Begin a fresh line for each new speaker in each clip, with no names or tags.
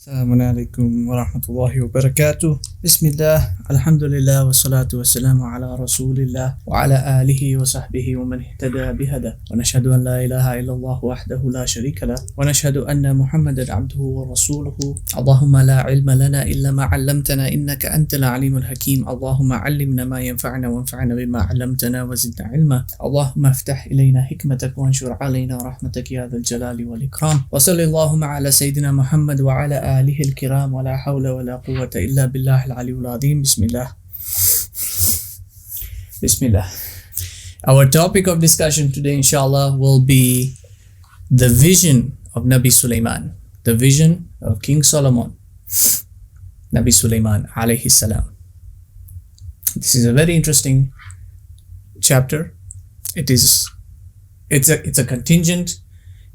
Assalamu alaikum wa rahmatullahi wa barakatuh. Bismillah, alhamdulillah, wa salatu wa salamu ala rasulillah wa ala alihi wa sahbihi wa man ihtada bihada. Wa nashhadu an la ilaha illallah wahdahu la sharika lah. Wa nashhadu anna Muhammadan abduhu wa rasuluhu. Allahumma la ilma lana illa ma 'allamtana innaka antal alimul hakim. Allahumma 'allimna ma yanfa'una wanfa'na bima 'allamtana wa zidna ilma. Allahumma iftah ilayna hikmatak wa anshur alayna rahmatak ya dhal jalali wal ikram. Wa sallallahu ala sayyidina Muhammad wa ala alihi al-kiram wa la hawla wa la quwwata illa billah al-aliyyul azim. Bismillah. Bismillah. Our topic of discussion today, inshallah, will be the vision of Nabi Sulayman, the vision of King Solomon, Nabi Sulayman alayhi salam. This is a very interesting chapter. It's a contingent.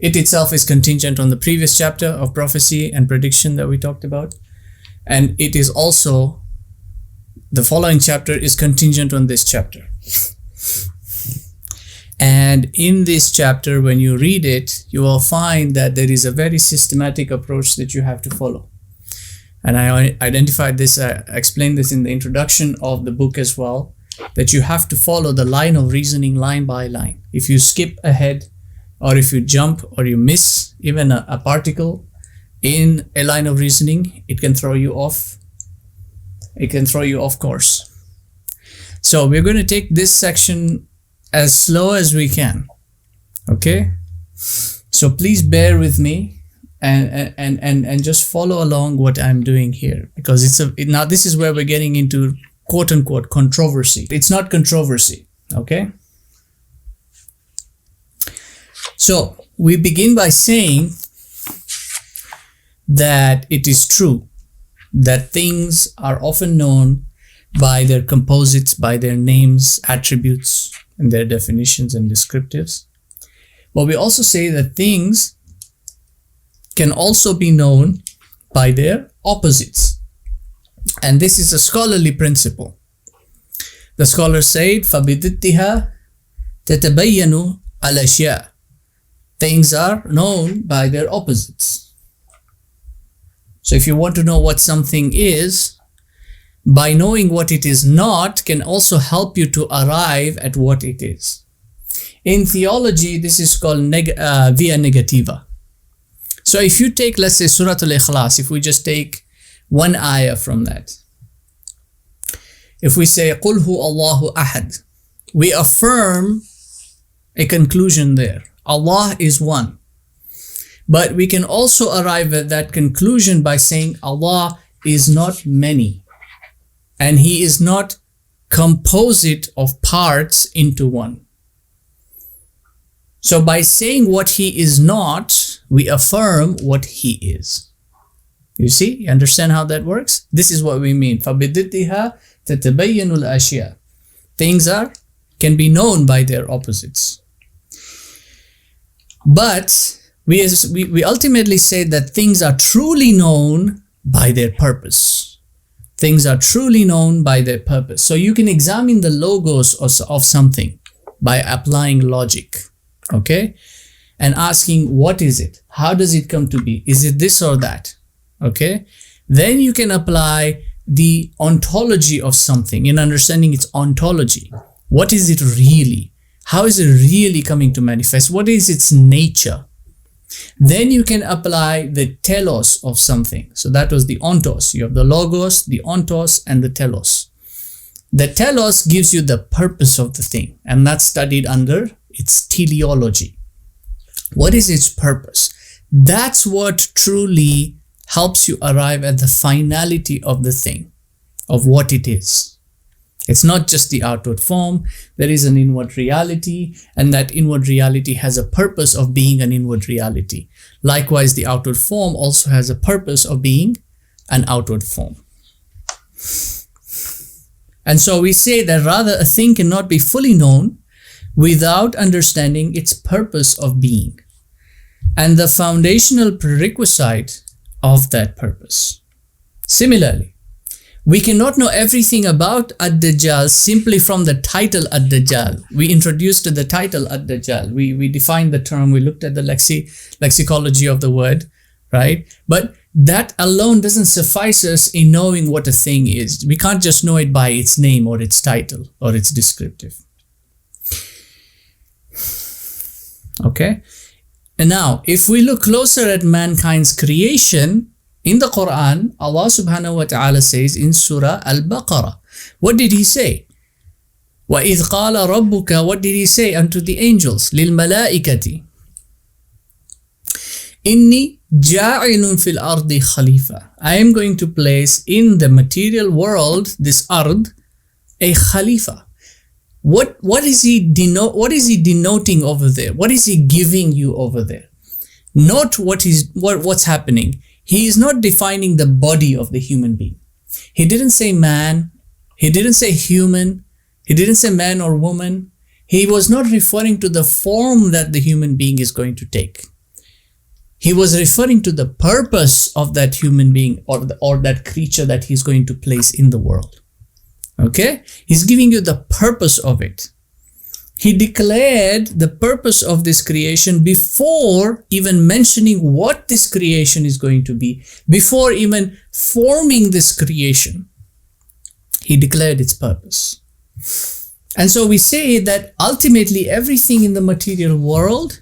It itself is contingent on the previous chapter of prophecy and prediction that we talked about. And it is also, the following chapter is contingent on this chapter. And in this chapter, when you read it, you will find that there is a very systematic approach that you have to follow. And I identified this, I explained this in the introduction of the book as well, that you have to follow the line of reasoning line by line. If you skip ahead, or if you jump or you miss even a particle in a line of reasoning, it can throw you off. It can throw you off course. So we're going to take this section as slow as we can. Okay? So please bear with me and just follow along what I'm doing here, because now this is where we're getting into quote unquote controversy. It's not controversy. Okay? So we begin by saying that it is true that things are often known by their composites, by their names, attributes, and their definitions and descriptives. But we also say that things can also be known by their opposites. And this is a scholarly principle. The scholars say, فَبِضِدِّهَا تَتَبَيَّنُ الْأَشْيَاءُ. Things are known by their opposites. So if you want to know what something is, by knowing what it is not can also help you to arrive at what it is. In theology, this is called via negativa. So if you take, let's say, Surah Al-Ikhlas, if we just take one ayah from that. If we say, قُلْ هُوَ اللَّهُ أَحَدٌ, we affirm a conclusion there. Allah is one. But we can also arrive at that conclusion by saying Allah is not many. And He is not composite of parts into one. So by saying what He is not, we affirm what He is. You see? You understand how that works? This is what we mean. فَبِضِدِّهَا تَتَبَيَّنُ الْأَشْيَاءُ. Things can be known by their opposites. But we ultimately say that things are truly known by their purpose. Things are truly known by their purpose. So you can examine the logos of something by applying logic, okay? And asking, what is it? How does it come to be? Is it this or that? Okay? Then you can apply the ontology of something in understanding its ontology. What is it really? How is it really coming to manifest? What is its nature? Then you can apply the telos of something. So that was the ontos. You have the logos, the ontos, and the telos. The telos gives you the purpose of the thing, and that's studied under its teleology. What is its purpose? That's what truly helps you arrive at the finality of the thing, of what it is. It's not just the outward form. There is an inward reality, and that inward reality has a purpose of being an inward reality. Likewise, the outward form also has a purpose of being an outward form. And so we say that rather a thing cannot be fully known without understanding its purpose of being and the foundational prerequisite of that purpose. Similarly, we cannot know everything about Ad-Dajjal simply from the title Ad-Dajjal. We introduced the title Ad-Dajjal. We defined the term. We looked at the lexicology of the word, right? But that alone doesn't suffice us in knowing what a thing is. We can't just know it by its name or its title or its descriptive. Okay? And now, if we look closer at mankind's creation, in the Quran, Allah subhanahu wa ta'ala says in Surah Al-Baqarah, what did He say? وَإِذْ قَالَ رَبُّكَ, what did He say unto the angels? لِلْمَلَائِكَةِ إِنِّي جَاعِلٌ فِي الْأَرْضِ خَلِيفَةً. I am going to place in the material world, this ard, a Khalifa. What is he denoting over there? What is He giving you over there? Not what's happening. He is not defining the body of the human being. He didn't say man. He didn't say human. He didn't say man or woman. He was not referring to the form that the human being is going to take. He was referring to the purpose of that human being or that creature that He's going to place in the world. Okay? He's giving you the purpose of it. He declared the purpose of this creation before even mentioning what this creation is going to be, before even forming this creation. He declared its purpose. And so we say that ultimately everything in the material world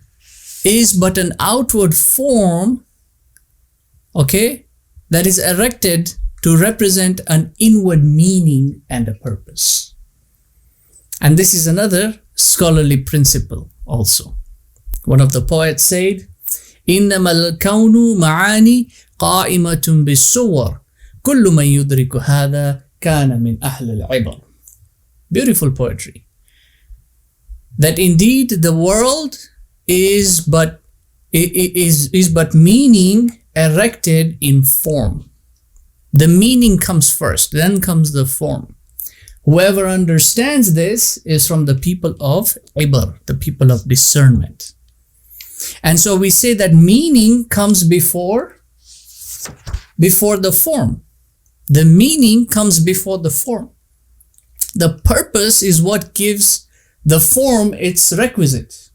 is but an outward form, okay, that is erected to represent an inward meaning and a purpose. And this is another scholarly principle also. One of the poets said, إِنَّمَا الْكَوْنُ مَعَانِي قَائِمَةٌ بِالصُّوَرِ كُلُّ مَنْ يُدْرِكُ هَذَا كَانَ مِنْ أَهْلِ الْعِبَرِ. Beautiful poetry. That indeed the world is but meaning erected in form. The meaning comes first, then comes the form. Whoever understands this is from the people of Ibar, the people of discernment. And so we say that meaning comes before the form. The meaning comes before the form. The purpose is what gives the form its requisite.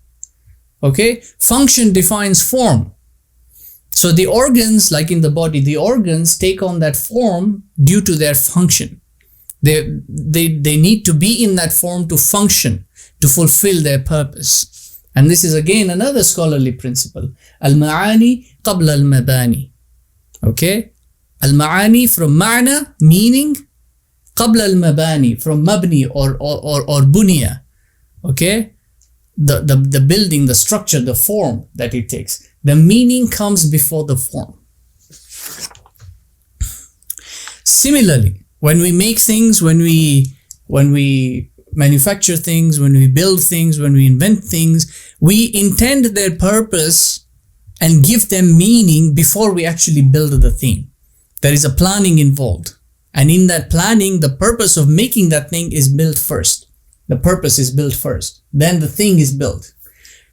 Okay? Function defines form. So the organs, like in the body, the organs take on that form due to their function. They need to be in that form to function, to fulfill their purpose. And this is again another scholarly principle. Al-ma'ani qabla al-mabani. Okay? Al-ma'ani from ma'na, meaning, qabla al-mabani from mabni or bunya. Okay? The building, the structure, the form that it takes. The meaning comes before the form. Similarly, when we make things, when we manufacture things, when we build things, when we invent things, we intend their purpose and give them meaning before we actually build the thing. There is a planning involved. And in that planning, the purpose of making that thing is built first. The purpose is built first. Then the thing is built.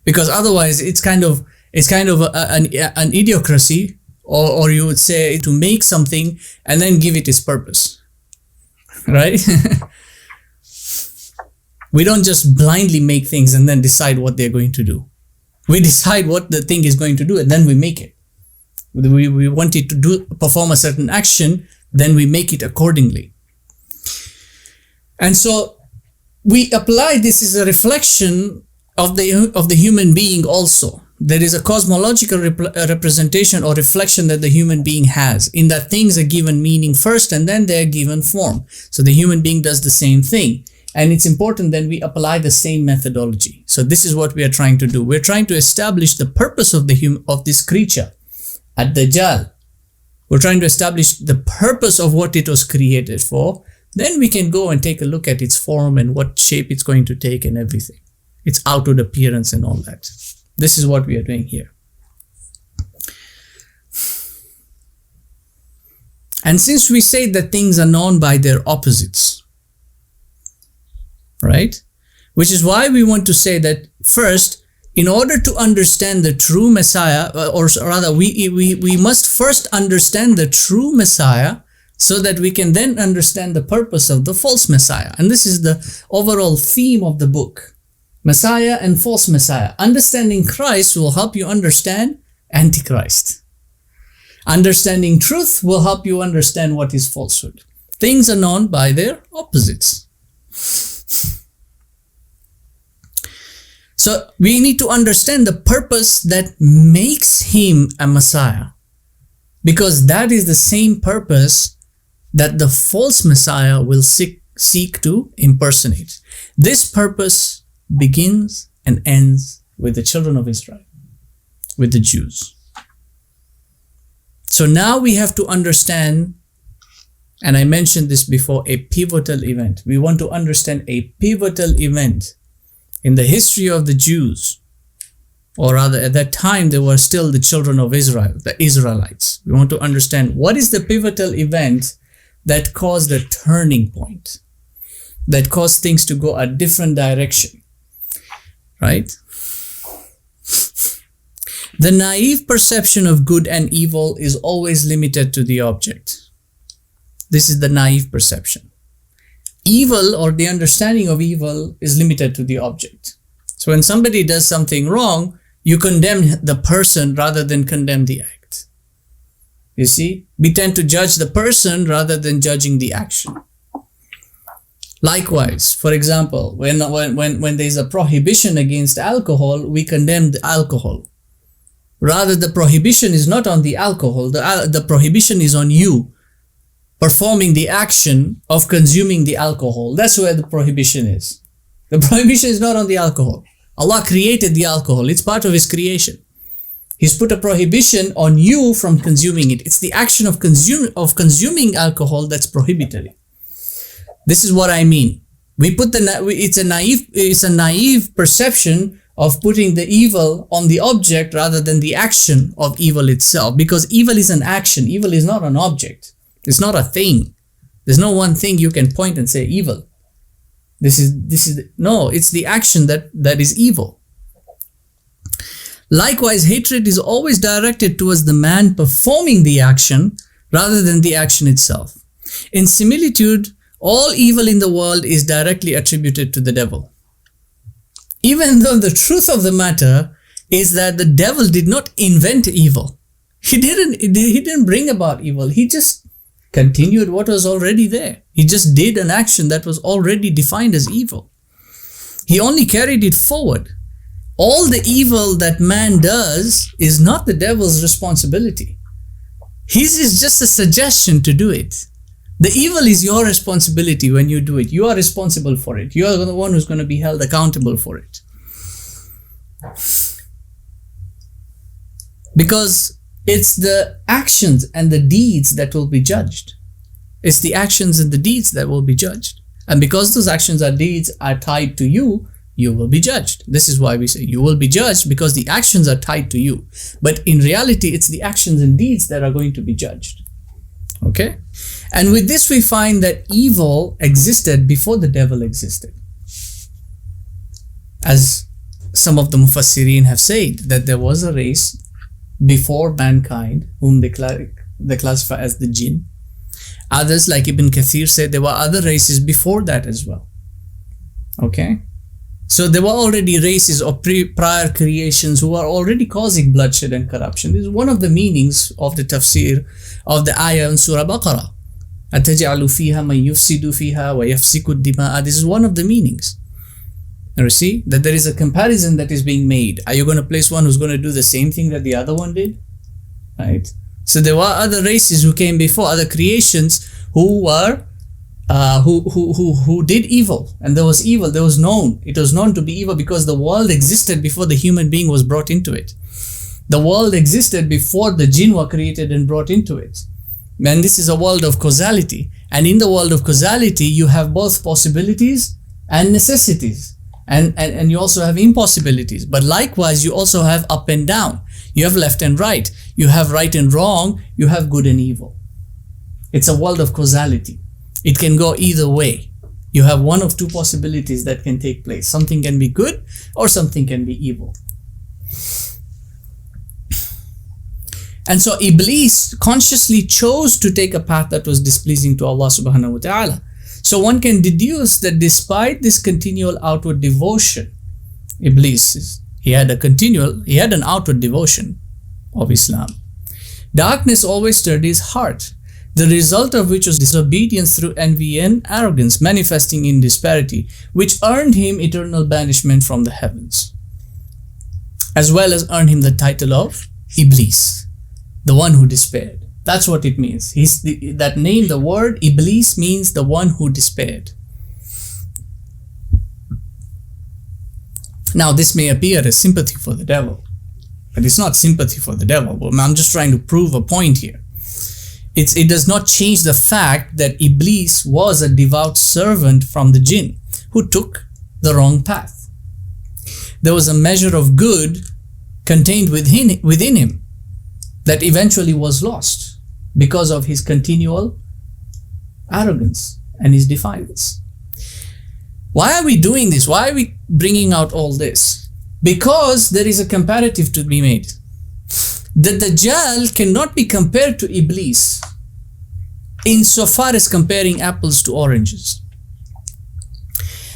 Because otherwise it's kind of an idiocracy, or you would say to make something and then give it its purpose. Right? We don't just blindly make things and then decide what they're going to do. We decide what the thing is going to do and then we make it. We want it to perform a certain action, then we make it accordingly. And so we apply this as a reflection of the human being also. There is a cosmological representation or reflection that the human being has, in that things are given meaning first and then they're given form. So the human being does the same thing. And it's important that we apply the same methodology. So this is what we are trying to do. We're trying to establish the purpose of this creature, at Dajjal. We're trying to establish the purpose of what it was created for. Then we can go and take a look at its form and what shape it's going to take and everything. Its outward appearance and all that. This is what we are doing here. And since we say that things are known by their opposites, right? Which is why we want to say that first, in order to understand the true Messiah, or rather we must first understand the true Messiah so that we can then understand the purpose of the false Messiah. And this is the overall theme of the book. Messiah and false Messiah. Understanding Christ will help you understand Antichrist. Understanding truth will help you understand what is falsehood. Things are known by their opposites. So we need to understand the purpose that makes him a Messiah, because that is the same purpose that the false Messiah will seek to impersonate. This purpose begins and ends with the children of Israel, with the Jews. So now we have to understand, and I mentioned this before, a pivotal event. We want to understand a pivotal event in the history of the Jews, or rather at that time they were still the children of Israel, the Israelites. We want to understand what is the pivotal event that caused a turning point, that caused things to go a different direction, right? The naive perception of good and evil is always limited to the object. This is the naive perception. Evil, or the understanding of evil, is limited to the object. So when somebody does something wrong, you condemn the person rather than condemn the act. You see, we tend to judge the person rather than judging the action. Likewise, for example, when there is a prohibition against alcohol, we condemn the alcohol. Rather, the prohibition is not on the alcohol, the prohibition is on you performing the action of consuming the alcohol. That's where the prohibition is. The prohibition is not on the alcohol. Allah created the alcohol. It's part of His creation. He's put a prohibition on you from consuming it. It's the action of consuming alcohol that's prohibitory. This is what I mean. It's a naive perception of putting the evil on the object rather than the action of evil itself, because evil is an action. Evil is not an object. It's not a thing. There's no one thing you can point and say evil. No, it's the action that is evil. Likewise, hatred is always directed towards the man performing the action rather than the action itself. In similitude, all evil in the world is directly attributed to the devil. Even though the truth of the matter is that the devil did not invent evil. He didn't bring about evil. He just continued what was already there. He just did an action that was already defined as evil. He only carried it forward. All the evil that man does is not the devil's responsibility. His is just a suggestion to do it. The evil is your responsibility when you do it. You are responsible for it. You are the one who's going to be held accountable for it. Because it's the actions and the deeds that will be judged. It's the actions and the deeds that will be judged. And because those actions and deeds are tied to you, you will be judged. This is why we say you will be judged, because the actions are tied to you. But in reality, it's the actions and deeds that are going to be judged. Okay? And with this, we find that evil existed before the devil existed. As some of the Mufassirin have said, that there was a race before mankind whom they classify as the jinn. Others, like Ibn Kathir, said there were other races before that as well. Okay? So there were already races of prior creations who are already causing bloodshed and corruption. This is one of the meanings of the tafsir of the ayah in Surah Baqarah. أَتَجْعَلُ فِيهَا مَنْ يُفْسِدُ فِيهَا وَيَفْسِكُ الدِّمَاءَ. This is one of the meanings. You see that there is a comparison that is being made. Are you going to place one who's going to do the same thing that the other one did? Right? So there were other races who came before, other creations who were who did evil, and there was evil. It was known to be evil because the world existed before the human being was brought into it. The world existed before the jinn were created and brought into it. And this is a world of causality, and in the world of causality you have both possibilities and necessities, and you also have impossibilities. But likewise, you also have up and down. You have left and right. You have right and wrong. You have good and evil. It's a world of causality. It can go either way. You have one of two possibilities that can take place. Something can be good or something can be evil. And so Iblees consciously chose to take a path that was displeasing to Allah subhanahu wa ta'ala. So one can deduce that despite this continual outward devotion, Iblees, he had an outward devotion of Islam. Darkness always stirred his heart, the result of which was disobedience through envy and arrogance, manifesting in disparity, which earned him eternal banishment from the heavens, as well as earned him the title of Iblees, the one who despaired. That's what it means. That name, the word Iblees, means the one who despaired. Now, this may appear as sympathy for the devil, but it's not sympathy for the devil. I'm just trying to prove a point here. It does not change the fact that Iblees was a devout servant from the jinn who took the wrong path. There was a measure of good contained within him that eventually was lost because of his continual arrogance and his defiance. Why are we doing this? Why are we bringing out all this? Because there is a comparative to be made. The Dajjal cannot be compared to Iblees insofar as comparing apples to oranges.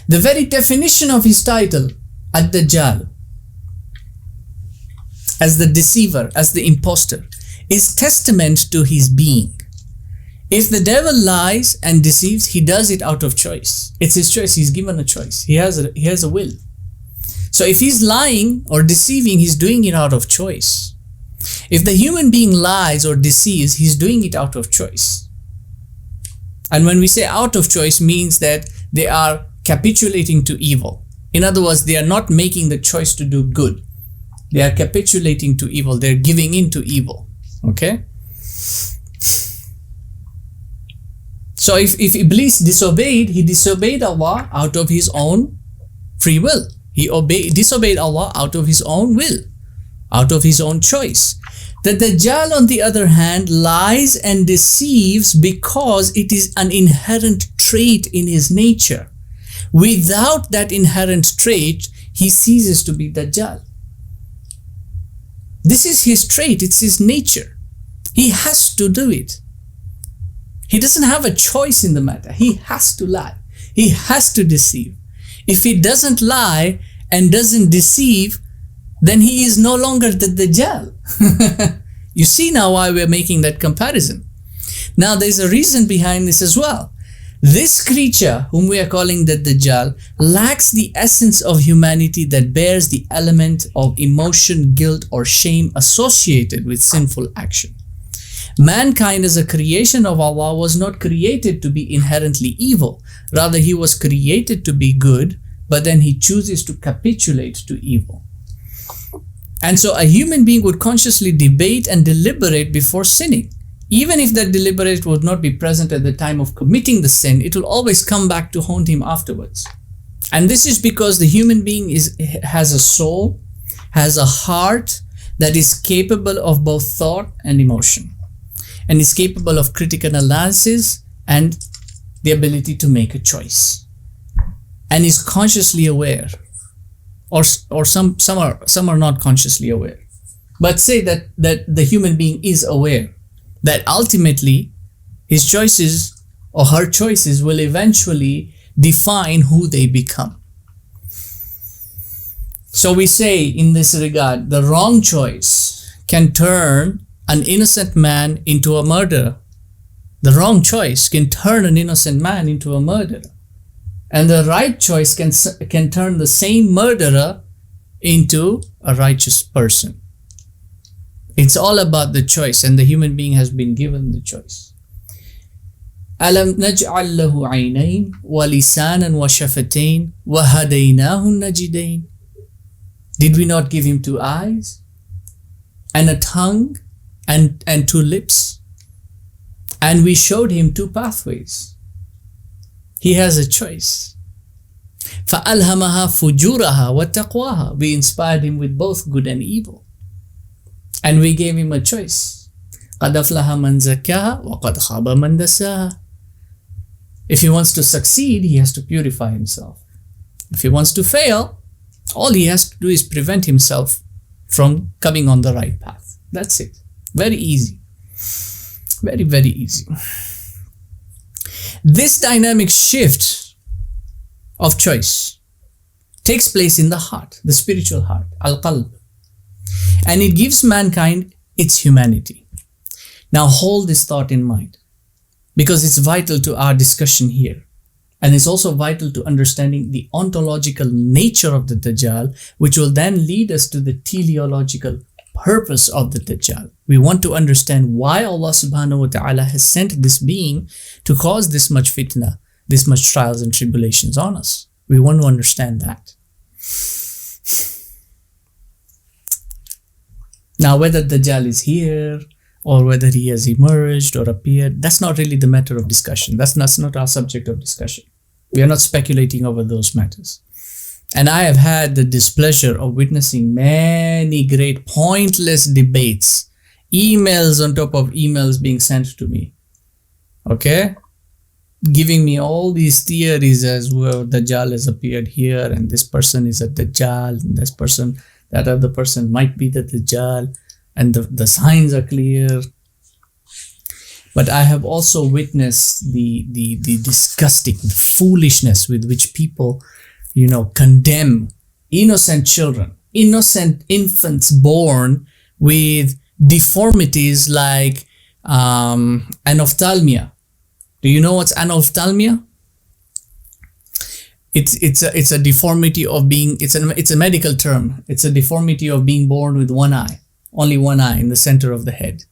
The very definition of his title, Ad-Dajjal, as the deceiver, as the impostor, is testament to his being. If the devil lies and deceives, he does it out of choice. It's his choice. He's given a choice. He has a will. So if he's lying or deceiving, he's doing it out of choice. If the human being lies or deceives, he's doing it out of choice. And when we say out of choice, means that they are capitulating to evil. In other words, they are not making the choice to do good. They are capitulating to evil. They're giving in to evil. Okay? So if Iblis disobeyed, he disobeyed Allah out of his own free will. He disobeyed Allah out of his own will, out of his own choice. The Dajjal, on the other hand, lies and deceives because it is an inherent trait in his nature. Without that inherent trait, he ceases to be Dajjal. This is his trait, it's his nature. He has to do it. He doesn't have a choice in the matter. He has to lie. He has to deceive. If he doesn't lie and doesn't deceive, then he is no longer the Dajjal. You see now why we're making that comparison. Now there's a reason behind this as well. This creature, whom we are calling the Dajjal, lacks the essence of humanity that bears the element of emotion, guilt, or shame associated with sinful action. Mankind as a creation of Allah was not created to be inherently evil. Rather, he was created to be good, but then he chooses to capitulate to evil. And so a human being would consciously debate and deliberate before sinning. Even if that deliberate would not be present at the time of committing the sin, it will always come back to haunt him afterwards. And this is because the human being has a soul, has a heart that is capable of both thought and emotion, and is capable of critical analysis and the ability to make a choice, and is consciously aware, or some are not consciously aware, but say that the human being is aware that ultimately his choices or her choices will eventually define who they become. So we say in this regard, the wrong choice can turn an innocent man into a murderer. The wrong choice can turn an innocent man into a murderer. And the right choice can turn the same murderer into a righteous person. It's all about the choice, and the human being has been given the choice. أَلَمْ نَجْعَلْ لَهُ عَيْنَيْنِ وَلِسَانًا وَشَفَتَيْنِ وَهَدَيْنَاهُ النَّجِدَيْنِ. Did we not give him 2 eyes and a tongue and 2 lips? And we showed him 2 pathways. He has a choice. فَأَلْهَمَهَا فُجُورَهَا وَتَقْوَاهَا. We inspired him with both good and evil. And we gave him a choice. قَدْ أَفْلَحَ مَنْ زَكَّاهَا وَقَدْ خَابَ مَنْ دَسَّاهَا. If he wants to succeed, he has to purify himself. If he wants to fail, all he has to do is prevent himself from coming on the right path. That's it. Very easy. Very, very easy. This dynamic shift of choice takes place in the heart, the spiritual heart, al-qalb. And it gives mankind its humanity. Now hold this thought in mind, because it's vital to our discussion here. And it's also vital to understanding the ontological nature of the Dajjal, which will then lead us to the teleological purpose of the Dajjal. We want to understand why Allah subhanahu wa ta'ala has sent this being to cause this much fitna, this much trials and tribulations on us. We want to understand that. Now, whether Dajjal is here or whether he has emerged or appeared, that's not really the matter of discussion. That's not our subject of discussion. We are not speculating over those matters. And I have had the displeasure of witnessing many great pointless debates, emails on top of emails being sent to me. Okay? Giving me all these theories as well. Dajjal has appeared here, and this person is a Dajjal, and this person, that other person might be the Dajjal, and the signs are clear. But I have also witnessed the disgusting, the foolishness with which people, condemn innocent children, innocent infants born with deformities like anophthalmia. Do you know what's anophthalmia? It's a deformity of being, it's a medical term. It's a deformity of being born with one eye, only one eye in the center of the head.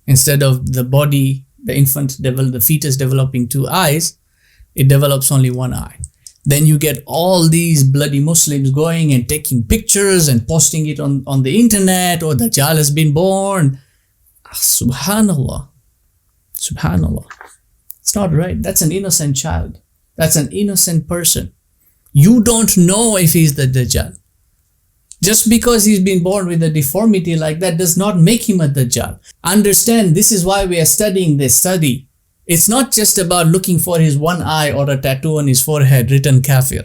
Instead of the body, the fetus developing two eyes, it develops only one eye. Then you get all these bloody Muslims going and taking pictures and posting it on the internet, or Dajjal has been born. Subhanallah. Subhanallah. It's not right. That's an innocent child. That's an innocent person. You don't know if he's the Dajjal. Just because he's been born with a deformity like that does not make him a Dajjal. Understand, this is why we are studying this study. It's not just about looking for his one eye or a tattoo on his forehead written kafir.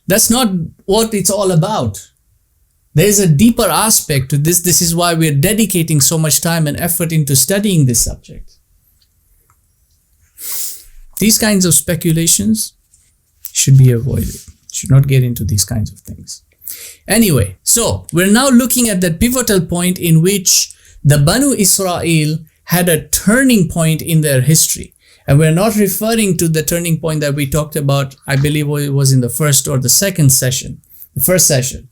That's not what it's all about. There's a deeper aspect to this. This is why we're dedicating so much time and effort into studying this subject. These kinds of speculations should be avoided. Should not get into these kinds of things. Anyway, so we're now looking at that pivotal point in which the Banu Israel had a turning point in their history. And we're not referring to the turning point that we talked about, I believe it was in the first or the second session, the first session,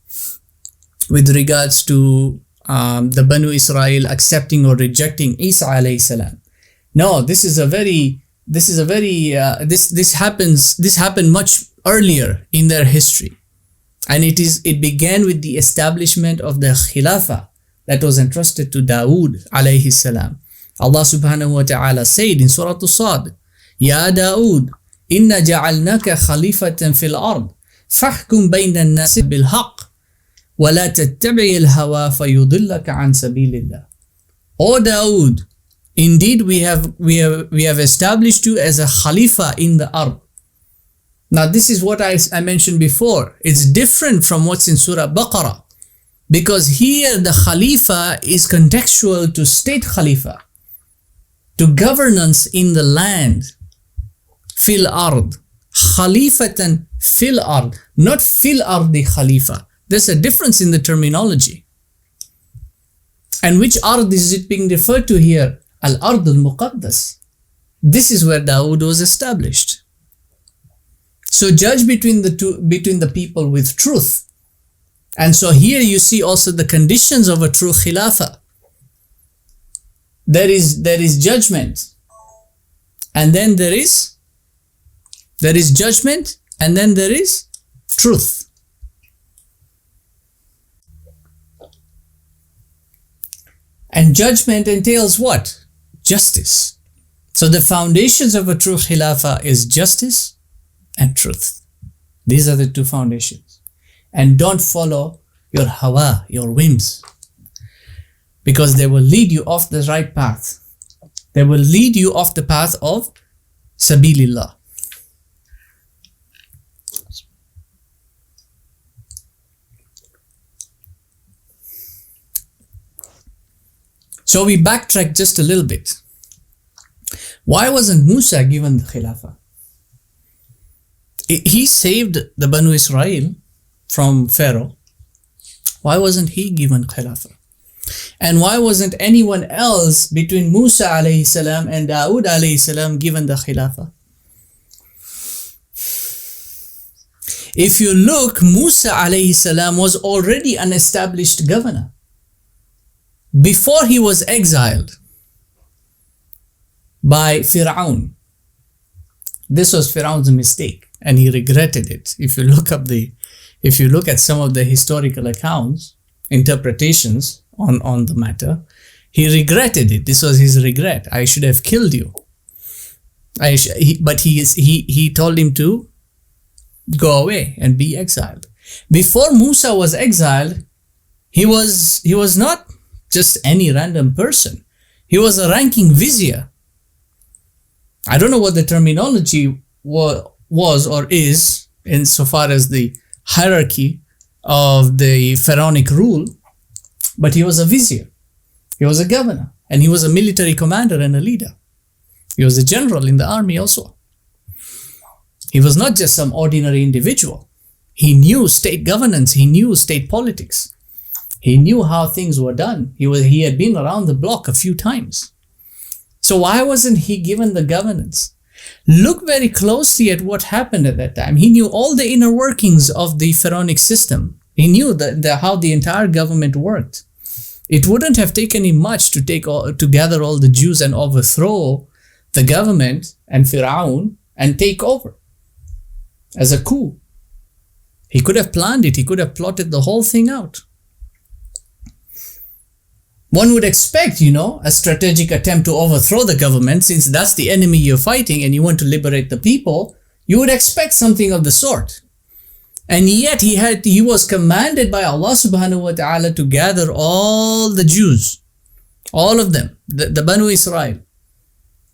with regards to the Banu Israel accepting or rejecting Isa alayhi salam. No, this happened much earlier in their history. And it began with the establishment of the Khilafah that was entrusted to Dawood alayhi salam. Allah subhanahu wa ta'ala said in Surah Sad, Ya Dawood, inna ja'alnaka khalifatan fil ard, fahkum bayna an-nas bil haqq, wa la tattabi' al-hawa fayudillaka an sabilillah. O Dawood, indeed we have established you as a khalifa in the ard. Now this is what I mentioned before. It's different from what's in Surah Baqarah, because here the khalifa is contextual to state khalifa, to governance in the land. Fil ard, khalifatan fil ard, not fil ardi khalifa. There's a difference in the terminology. And which ard is it being referred to here? Al ard al muqaddas. This is where Dawood was established. So judge between the people with truth. And so here you see also the conditions of a true khilafah. There is judgment, and then there is judgment, and then there is truth. And judgment entails what? Justice. So the foundations of a true khilafah is justice and truth. These are the two foundations. And don't follow your hawa, your whims, because they will lead you off the right path. They will lead you off the path of sabilillah. So we backtrack just a little bit. Why wasn't Musa given the Khilafah? He saved the Banu Israel from Pharaoh. Why wasn't he given Khilafah? And why wasn't anyone else between Musa alayhi salam and Dawood alayhi salam given the Khilafah? If you look, Musa alayhi salam was already an established governor before he was exiled by Fir'aun. This was Fir'aun's mistake, and he regretted it. If you look at some of the historical accounts, interpretations on the matter, he regretted it. This was his regret. I should have killed you. But he told him to go away and be exiled. Before Musa was exiled, he was not just any random person. He was a ranking vizier. I don't know what the terminology was or is insofar as the hierarchy of the pharaonic rule, but he was a vizier. He was a governor, and he was a military commander and a leader. He was a general in the army also. He was not just some ordinary individual. He knew state governance. He knew state politics. He knew how things were done. He had been around the block a few times. So why wasn't he given the governance? Look very closely at what happened at that time. He knew all the inner workings of the pharaonic system. He knew how the entire government worked. It wouldn't have taken him much to gather all the Jews and overthrow the government and Fir'aun and take over as a coup. He could have planned it. He could have plotted the whole thing out. One would expect, a strategic attempt to overthrow the government, since that's the enemy you're fighting and you want to liberate the people. You would expect something of the sort. And yet he was commanded by Allah subhanahu wa ta'ala to gather all the Jews, all of them, the Banu Israel,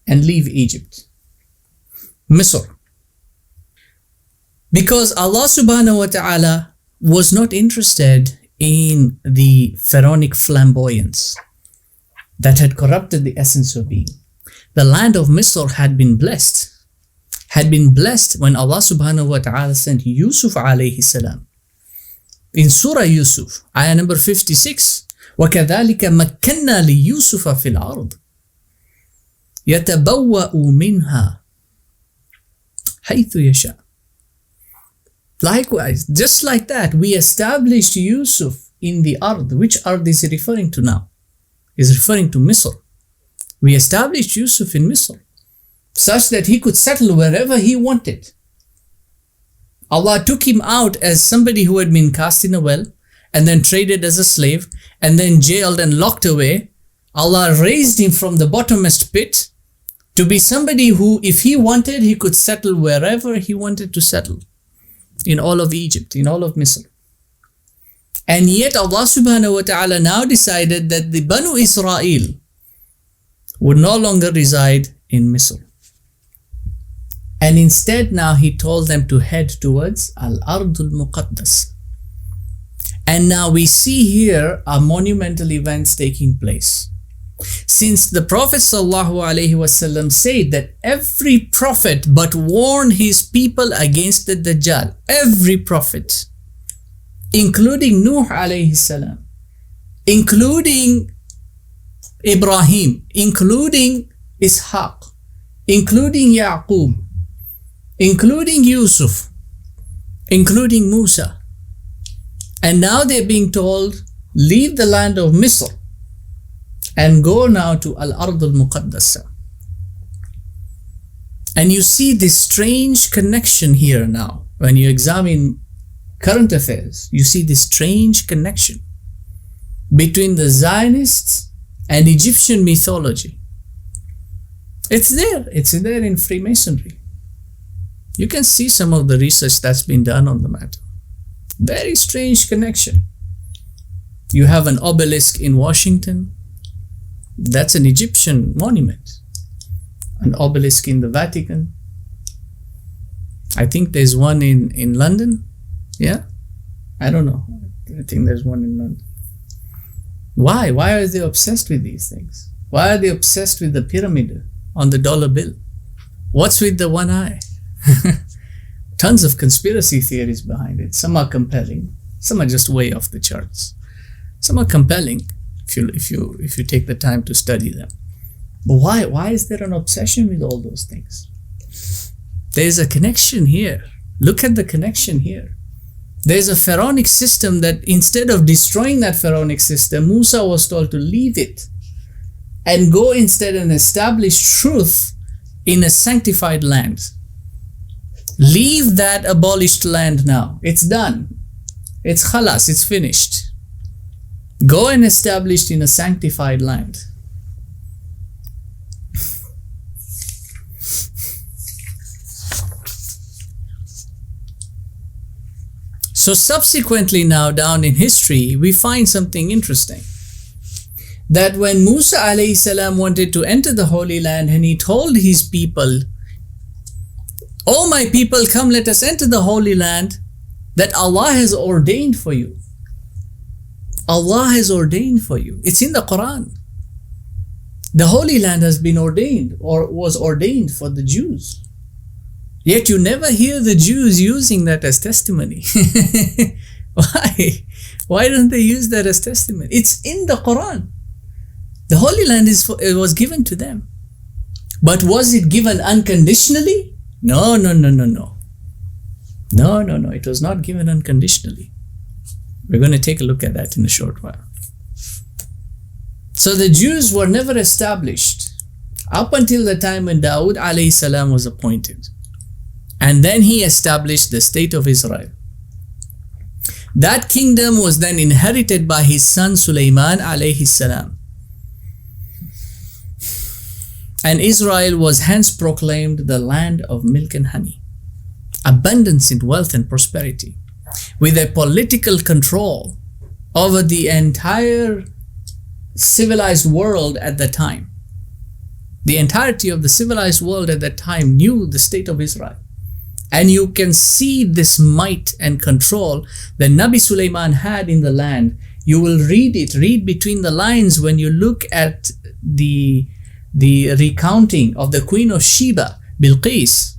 and leave Egypt, Misr. Because Allah subhanahu wa ta'ala was not interested in the pharaonic flamboyance that had corrupted the essence of being. The land of Misr had been blessed when Allah subhanahu wa ta'ala sent Yusuf alayhi salam. In Surah Yusuf, ayah number 56, وَكَذَلِكَ مَكَّنَّا لِيُوسُفَ فِي الْأَرْضِ يَتَبَوَّأُ مِنْهَا حَيْثُ يَشَاءُ. Likewise, just like that, we established Yusuf in the Ard. Which Ard is he referring to now? He's referring to Misr. We established Yusuf in Misr, such that he could settle wherever he wanted. Allah took him out as somebody who had been cast in a well, and then traded as a slave, and then jailed and locked away. Allah raised him from the bottomest pit to be somebody who, if he wanted, he could settle wherever he wanted to settle. In all of Egypt, in all of Misr. And yet Allah subhanahu wa ta'ala now decided that the Banu Israel would no longer reside in Misr. And instead now he told them to head towards Al-Ardul Muqaddas. And now we see here a monumental events taking place. Since the Prophet ﷺ said that every prophet but warned his people against the Dajjal, every prophet, including Nuh alayhi salam, including Ibrahim, including Ishaq, including Yaqub, including Yusuf, including Musa. And now they're being told, leave the land of Misr and go now to Al-Ard al-Muqaddasa. And you see this strange connection here now. When you examine current affairs, you see this strange connection between the Zionists and Egyptian mythology. It's there in Freemasonry. You can see some of the research that's been done on the matter. Very strange connection. You have an obelisk in Washington. That's an Egyptian monument. An obelisk in the Vatican. I think there's one in London. Yeah? I don't know. I think there's one in London. Why? Why are they obsessed with these things? Why are they obsessed with the pyramid on the dollar bill? What's with the one eye? Tons of conspiracy theories behind it. Some are compelling. Some are just way off the charts. Some are compelling. if you take the time to study them. But why is there an obsession with all those things? There's a connection here. Look at the connection here. There's a pharaonic system that instead of destroying that pharaonic system, Musa was told to leave it and go instead and establish truth in a sanctified land. Leave that abolished land now. It's done. It's khalas, it's finished. Go and establish in a sanctified land. So subsequently now down in history, we find something interesting. That when Musa alayhi salam wanted to enter the Holy Land and he told his people, "Oh my people, come let us enter the Holy Land that Allah has ordained for you." Allah has ordained for you. It's in the Quran. The Holy Land has been ordained or was ordained for the Jews. Yet you never hear the Jews using that as testimony. Why? Why don't they use that as testimony? It's in the Quran. The Holy Land it was given to them. But was it given unconditionally? No. No. It was not given unconditionally. We're going to take a look at that in a short while. So the Jews were never established up until the time when Dawood alayhi salam was appointed. And then he established the state of Israel. That kingdom was then inherited by his son Sulayman alayhi salam. And Israel was hence proclaimed the land of milk and honey, abundance in wealth and prosperity, with a political control over the entire civilized world at the time. The entirety of the civilized world at that time knew the state of Israel. And you can see this might and control that Nabi Sulayman had in the land. You will read between the lines when you look at the recounting of the Queen of Sheba, Bilqis,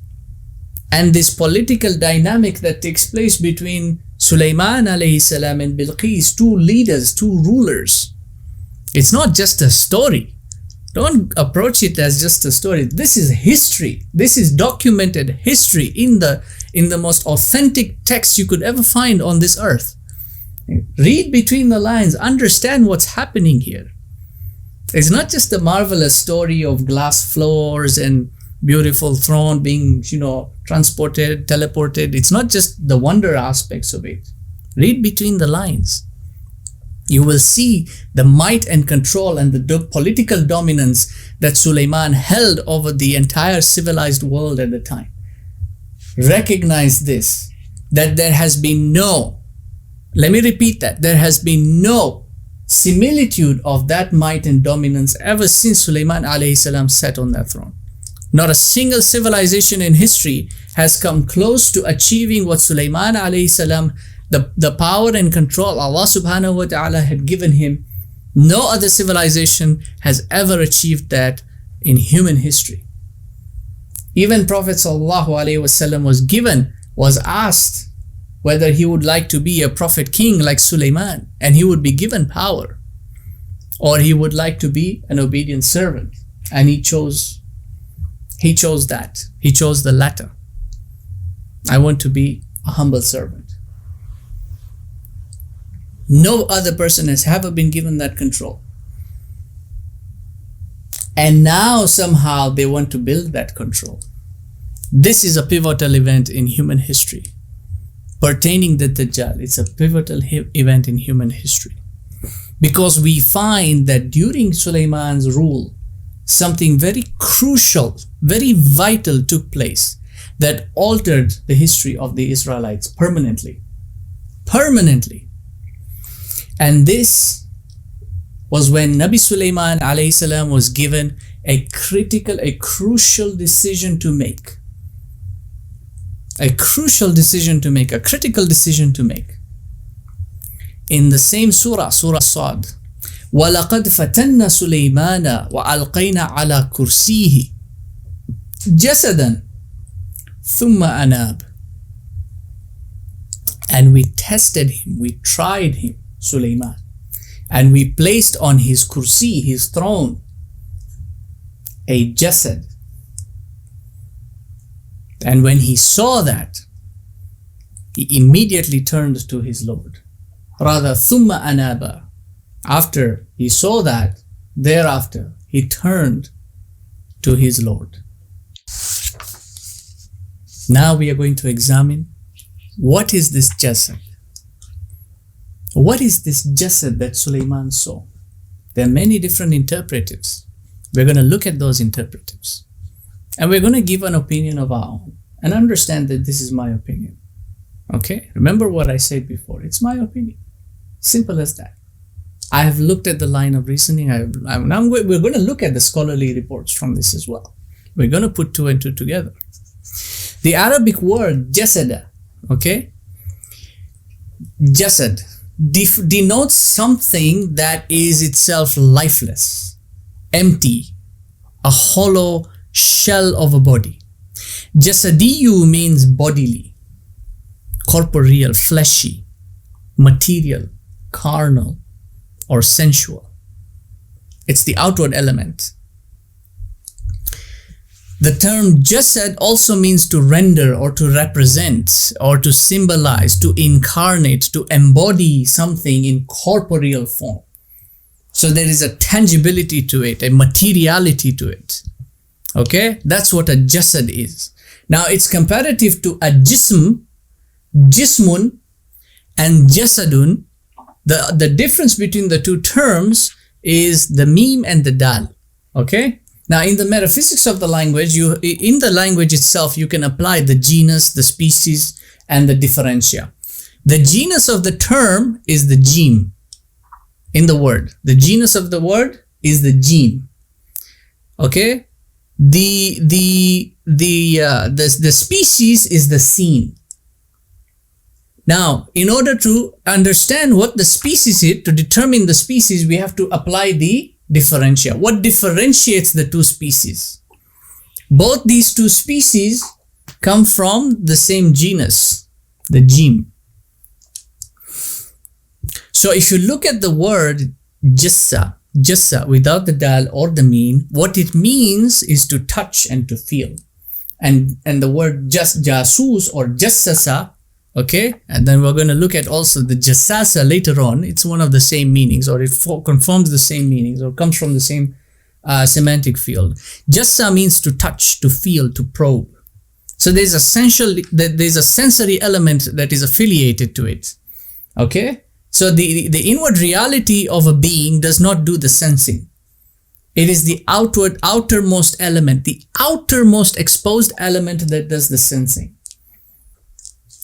and this political dynamic that takes place between Sulayman alayhi salam and Bilqis, two leaders, two rulers. It's not just a story. Don't approach it as just a story. This is history. This is documented history in the most authentic text you could ever find on this earth. Read between the lines. Understand what's happening here. It's not just a marvelous story of glass floors and beautiful throne being, transported, teleported. It's not just the wonder aspects of it. Read between the lines. You will see the might and control and the political dominance that Sulayman held over the entire civilized world at the time. Recognize this, that there has been let me repeat that, there has been no similitude of that might and dominance ever since Sulayman alayhi salam sat on that throne. Not a single civilization in history has come close to achieving what Sulayman alayhi salam, the power and control Allah subhanahu wa ta'ala had given him. No other civilization has ever achieved that in human history. Even Prophet sallallahu alaihi wasallam was asked whether he would like to be a prophet king like Sulayman, and he would be given power, or he would like to be an obedient servant, and he chose that. He chose the latter. I want to be a humble servant. No other person has ever been given that control. And now somehow they want to build that control. This is a pivotal event in human history pertaining to the Dajjal. It's a pivotal event in human history, because we find that during Sulayman's rule, something very crucial, very vital took place that altered the history of the Israelites permanently. And this was when Nabi Sulayman alayhi salam was given a crucial decision to make. A critical decision to make. In the same surah Sad, وَلَقَدْ فَتَنَّ سُلَيْمَانَ وَأَلْقَيْنَا عَلَى كُرْسِيهِ جَسَدًا ثُمَّ أَنَابَ. And we tested him, we tried him, Sulayman, and we placed on his kursi, his throne, a jasad. And when he saw that, he immediately turned to his Lord. Rather, thumma anaba. After he saw that, thereafter, he turned to his Lord. Now we are going to examine what is this jasad. What is this jasad that Sulayman saw? There are many different interpretives. We're going to look at those interpretives. And we're going to give an opinion of our own. And understand that this is my opinion. Okay? Remember what I said before. It's my opinion. Simple as that. I have looked at the line of reasoning. We're going to look at the scholarly reports from this as well. We're going to put two and two together. The Arabic word jasada, okay? Jasad denotes something that is itself lifeless, empty, a hollow shell of a body. Jasadiyu means bodily, corporeal, fleshy, material, carnal, or sensual. It's the outward element. The term jasad also means to render or to represent or to symbolize, to incarnate, to embody something in corporeal form. So there is a tangibility to it, a materiality to it. Okay, that's what a jasad is. Now it's comparative to a jism, jismun, and jasadun. The difference between the two terms is the meme and the dal. Okay. Now in the metaphysics of the language, in the language itself, you can apply the genus, the species, and the differentia. The genus of the term is the jim in the word. The genus of the word is the jim. Okay. The species is the seen. Now, in order to understand what the species is, to determine the species, we have to apply the differentia. What differentiates the two species? Both these two species come from the same genus, the jim. So if you look at the word jassa without the dal or the meen, what it means is to touch and to feel. And the word jasus or jassasa, okay, and then we're going to look at also the jassasa later on. It's one of the same meanings, or it confirms the same meanings, or comes from the same semantic field. Jassa means to touch, to feel, to probe. So there's a sensory element that is affiliated to it. Okay, so the inward reality of a being does not do the sensing. It is the outermost element, the outermost exposed element that does the sensing.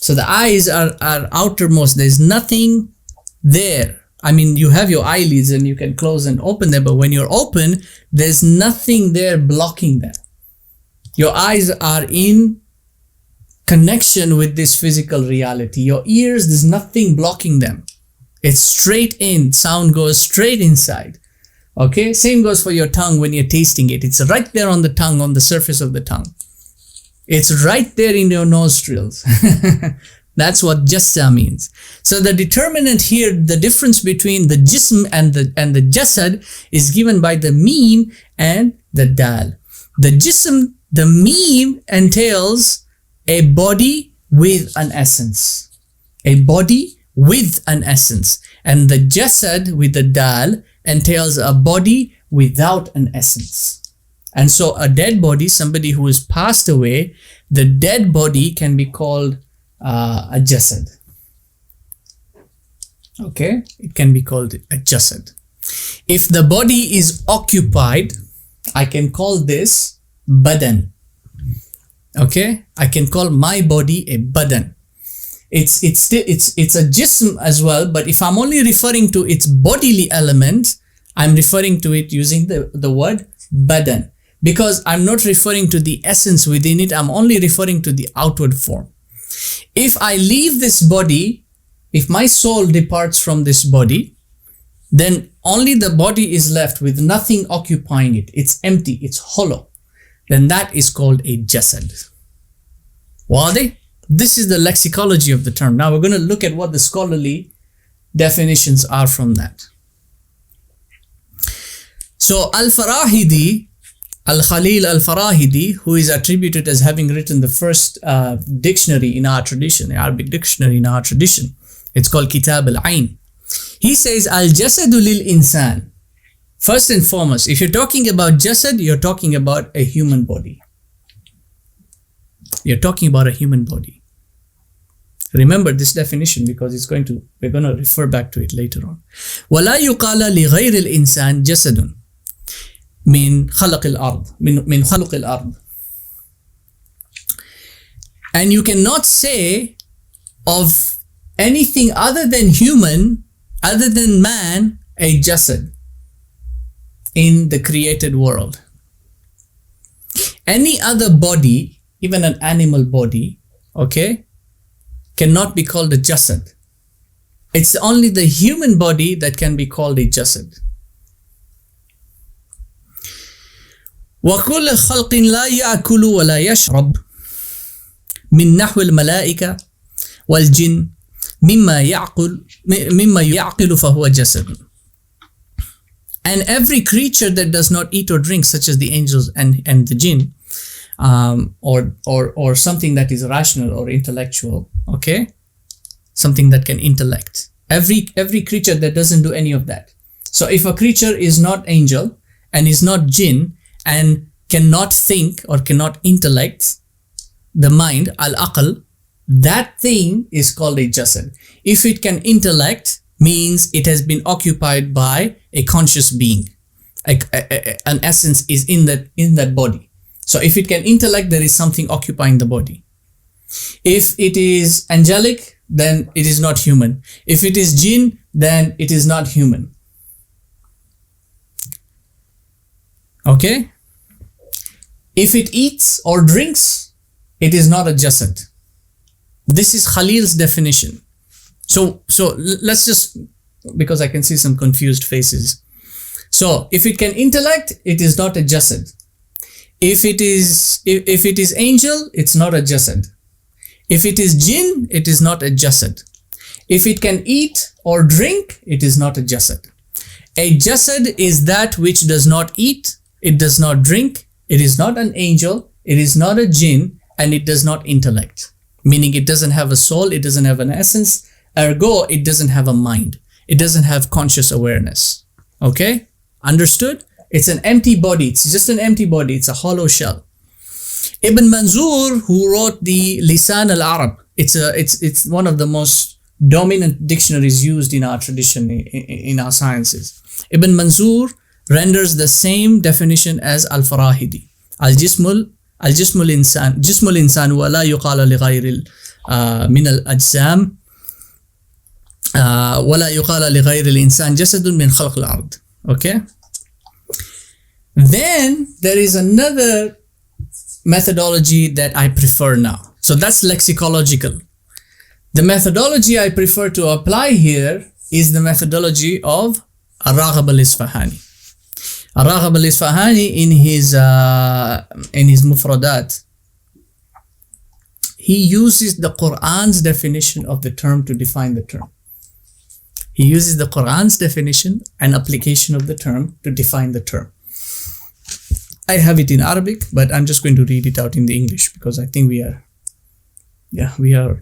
So the eyes are outermost. There's nothing there. I mean, you have your eyelids and you can close and open them, but when you're open, there's nothing there blocking them. Your eyes are in connection with this physical reality. Your ears, there's nothing blocking them. It's straight in. Sound goes straight inside. Okay, same goes for your tongue when you're tasting it. It's right there on the tongue, on the surface of the tongue. It's right there in your nostrils. That's what jassa means. So the determinant here, the difference between the jism and the jasad is given by the meme and the dal. The jism, the meme entails a body with an essence. A body with an essence. And the jasad with the dal entails a body without an essence. And so a dead body, somebody who is passed away, the dead body can be called a jasad. Okay, it can be called a jasad. If the body is occupied, I can call this badan. Okay, I can call my body a badan. It's a jism as well, but if I'm only referring to its bodily element, I'm referring to it using the word badan. Because I'm not referring to the essence within it, I'm only referring to the outward form. If I leave this body, if my soul departs from this body, then only the body is left with nothing occupying it. It's empty, it's hollow. Then that is called a jasad. Wadi? This is the lexicology of the term. Now we're going to look at what the scholarly definitions are from that. So Al-Farahidi, Al-Khalil Al-Farahidi, who is attributed as having written the first dictionary in our tradition, the Arabic dictionary in our tradition, it's called Kitab Al-Ain. He says, Al-Jasadu lil-Insan. First and foremost, if you're talking about Jasad, you're talking about a human body. You're talking about a human body. Remember this definition because we're going to refer back to it later on. وَلَا يُقَالَ لِغَيْرِ الْإِنسَانِ جَسَدٌ مِنْ خَلَقِ الْأَرْضِ مِنْ خَلْقِ الْأَرْضِ. And you cannot say of anything other than human, other than man, a jasad in the created world. Any other body, even an animal body, okay, cannot be called a jasad. It's only the human body that can be called a jasad. وَكُلُّ خَلْقٍ لَا يَأْكُلُ وَلَا يَشْرَبُ مِنْ نَحْوِ الْمَلَائِكَةِ وَالْجِنِّ مِمَّا يَعْقِلُ فَهُوَ جَسَدٌ. And every creature that does not eat or drink, such as the angels and the jinn, or something that is rational or intellectual, okay, something that can intellect. Every creature that doesn't do any of that. So if a creature is not angel and is not jinn and cannot think or cannot intellect the mind, al-aql, that thing is called a jasad. If it can intellect, means it has been occupied by a conscious being. An essence is in that body. So if it can intellect, there is something occupying the body. If it is angelic, then it is not human. If it is jinn, then it is not human. Okay? If it eats or drinks, it is not a jasad. This is Khalil's definition. So let's just, because I can see some confused faces. So if it can intellect, it is not a jasad. If it is angel, it's not a jasad. If it is jinn, it is not a jasad. If it can eat or drink, it is not a jasad. A jasad is that which does not eat, it does not drink, it is not an angel, it is not a jinn, and it does not intellect. Meaning it doesn't have a soul, it doesn't have an essence, ergo it doesn't have a mind. It doesn't have conscious awareness. Okay? Understood? It's an empty body. It's just an empty body. It's a hollow shell. Ibn Manzur, who wrote the Lisan al-Arab, it's one of the most dominant dictionaries used in our tradition, in our sciences. Ibn Manzur renders the same definition as Al-Farahidi. Al-Jismul insan wa la yuqala li ghayri min al-ajsam wa la yuqala li ghayri al-insan jasadun min khalq al-ard. Okay? Then there is another methodology that I prefer now. So that's lexicological. The methodology I prefer to apply here is the methodology of Ar-Raghib al-Isfahani. Ar-Raghib al-Isfahani in his Mufradat, he uses the Quran's definition of the term to define the term. He uses the Quran's definition and application of the term to define the term. I have it in Arabic, but I'm just going to read it out in the English because I think we don't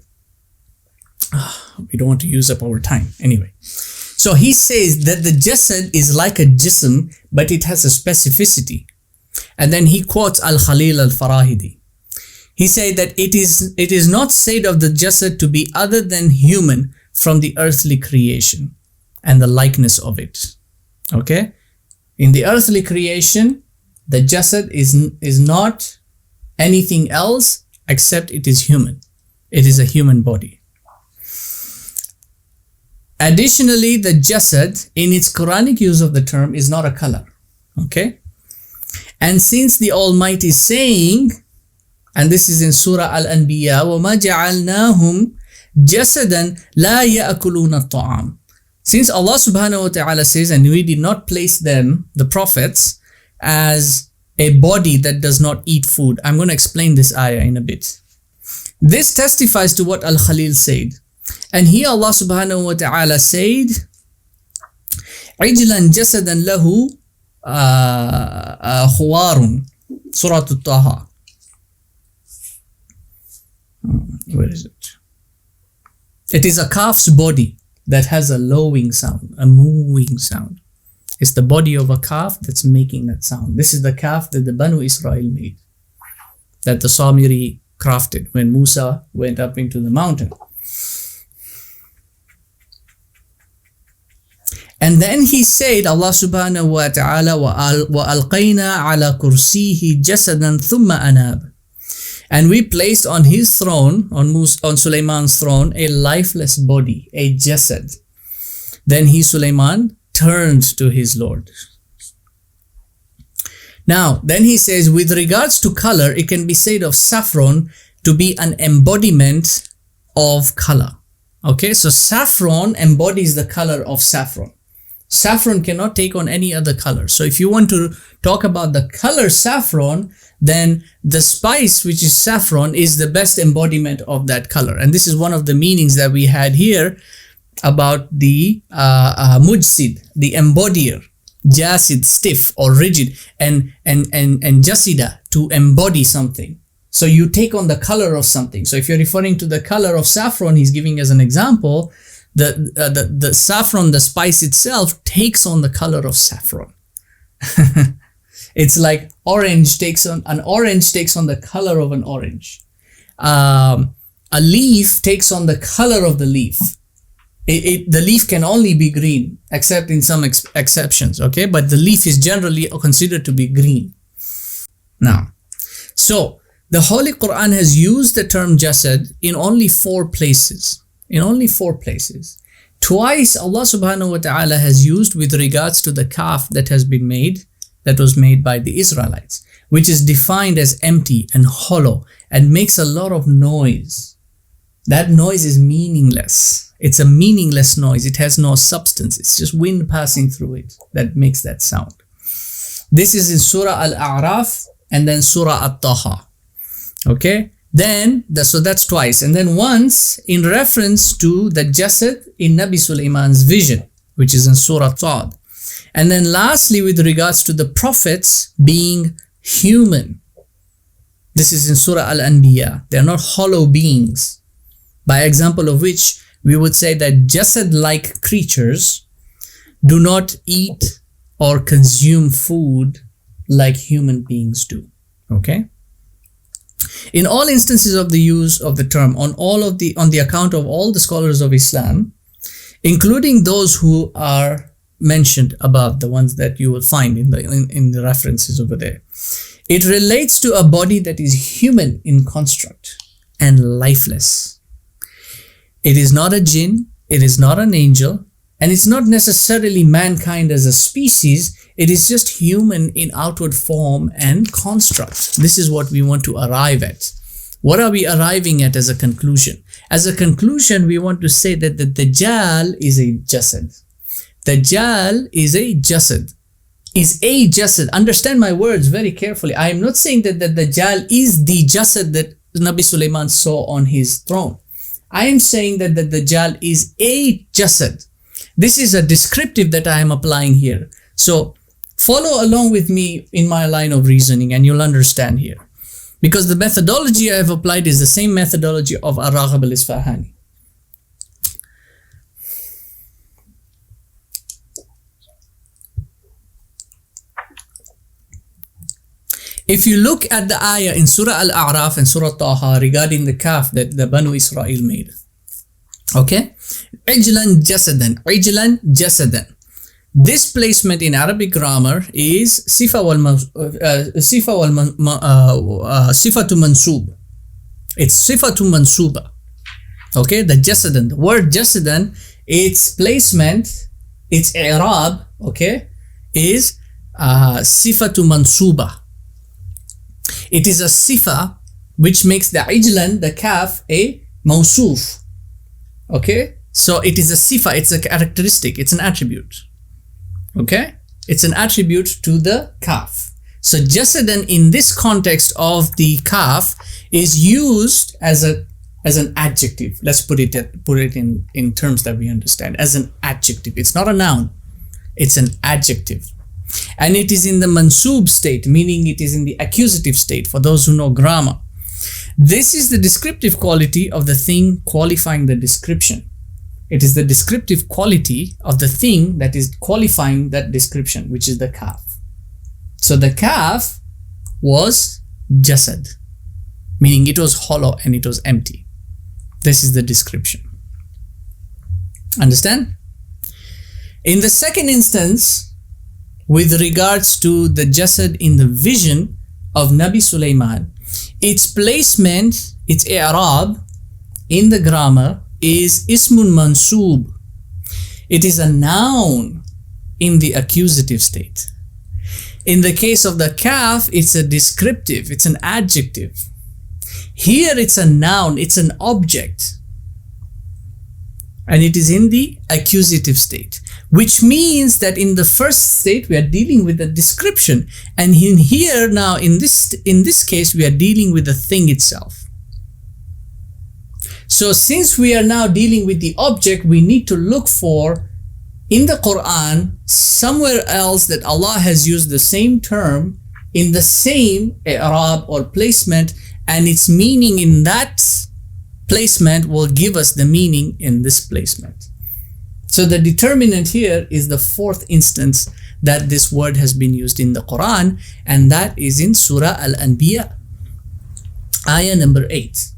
want to use up our time. Anyway, so he says that the jasad is like a jism, but it has a specificity. And then he quotes Al-Khalil Al-Farahidi. He said that it is not said of the jasad to be other than human from the earthly creation and the likeness of it. Okay? In the earthly creation, the jasad is not anything else except it is human. It is a human body. Additionally, the jasad in its Quranic use of the term is not a color. Okay? And since the Almighty is saying, and this is in Surah Al-Anbiya, وَمَا جَعَلْنَاهُمْ جَسَدًا لَا يَأْكُلُونَ الطَّعَامِ. Since Allah subhanahu wa ta'ala says, and we did not place them, the prophets, as a body that does not eat food. I'm going to explain this ayah in a bit. This testifies to what Al-Khalil said. And here Allah subhanahu wa ta'ala said, عِجْلًا جَسَدًا لَهُ Khuwarun, Surah Taha. Where is it? It is a calf's body that has a lowing sound, a mooing sound. It's the body of a calf that's making that sound. This is the calf that the Banu Israel made, that the Samiri crafted when Musa went up into the mountain. And then he said, Allah subhanahu wa ta'ala, وَأَلْقَيْنَا عَلَى كُرْسِيهِ جَسَدًا ثُمَّ أَنَابَ. And we placed on his throne, on Sulayman's throne, a lifeless body, a jasad. Then he, Sulayman, turned to his Lord. Now, then he says, with regards to color, it can be said of saffron to be an embodiment of color. Okay, so saffron embodies the color of saffron. Saffron cannot take on any other color. So if you want to talk about the color saffron, then the spice, which is saffron, is the best embodiment of that color. And this is one of the meanings that we had here about the mujsid, the embodier, jasid, stiff or rigid, and jasida, to embody something. So you take on the color of something. So if you're referring to the color of saffron, he's giving as an example, the saffron, the spice itself, takes on the color of saffron. It's like orange takes on the color of an orange. A leaf takes on the color of the leaf. The leaf can only be green, except in some exceptions, okay? But the leaf is generally considered to be green. Now, so the Holy Quran has used the term jasad in only 4 places. Twice Allah subhanahu wa ta'ala has used with regards to the calf that was made by the Israelites, which is defined as empty and hollow and makes a lot of noise. That noise is meaningless. It's a meaningless noise. It has no substance. It's just wind passing through it that makes that sound. This is in Surah Al-A'raf and then Surah At-Taha. Okay? So that's twice. And then once in reference to the jasad in Nabi Sulayman's vision, which is in Surah Ta'ad. And then lastly, with regards to the prophets being human. This is in Surah Al-Anbiya. They are not hollow beings. By example of which, we would say that jasad-like creatures do not eat or consume food like human beings do. Okay? In all instances of the use of the term, on the account of all the scholars of Islam, including those who are mentioned above, the ones that you will find in the references over there, it relates to a body that is human in construct and lifeless. It is not a jinn, it is not an angel, and it's not necessarily mankind as a species. It is just human in outward form and construct. This is what we want to arrive at. What are we arriving at as a conclusion? As a conclusion, we want to say that the Dajjal is a jasad. Dajjal is a jasad. Understand my words very carefully. I am not saying that the Dajjal is the jasad that Nabi Sulayman saw on his throne. I am saying that the Dajjal is a jasad. This is a descriptive that I am applying here. So follow along with me in my line of reasoning and you'll understand here. Because the methodology I have applied is the same methodology of Ar-Raghib al-Isfahani. If you look at the ayah in Surah Al-A'raf and Surah Taha regarding the calf that the Banu Israel made. Okay? Ijlan jasadan. This placement in Arabic grammar is sifatu mansub. It's sifatu mansuba. Okay? The jasadan. The word jasadan, its placement, its i'rab, okay, is sifatu mansuba. It is a sifa which makes the ijlan, the calf, a mawsuf. Okay? So it is a sifa, it's a characteristic, it's an attribute. Okay? It's an attribute to the calf. So jasadan in this context of the calf is used as an adjective. Let's put it in terms that we understand. As an adjective. It's not a noun. It's an adjective. And it is in the mansub state, meaning it is in the accusative state for those who know grammar. This is the descriptive quality of the thing qualifying the description. It is the descriptive quality of the thing that is qualifying that description, which is the kaf. So the kaf was jasad, meaning it was hollow and it was empty. This is the description. Understand? In the second instance, with regards to the jasad in the vision of Nabi Sulayman, its placement, its i'rab in the grammar is ismun mansub. It is a noun in the accusative state. In the case of the kaf, it's a descriptive, it's an adjective. Here it's a noun, it's an object. And it is in the accusative state, which means that in the first state we are dealing with a description, and in here now in this case we are dealing with the thing itself. So since we are now dealing with the object, we need to look for in the Quran somewhere else that Allah has used the same term in the same i'rab or placement, and its meaning in that placement will give us the meaning in this placement. So the determinant here is the fourth instance that this word has been used in the Quran, and that is in Surah Al-Anbiya, ayah number 8.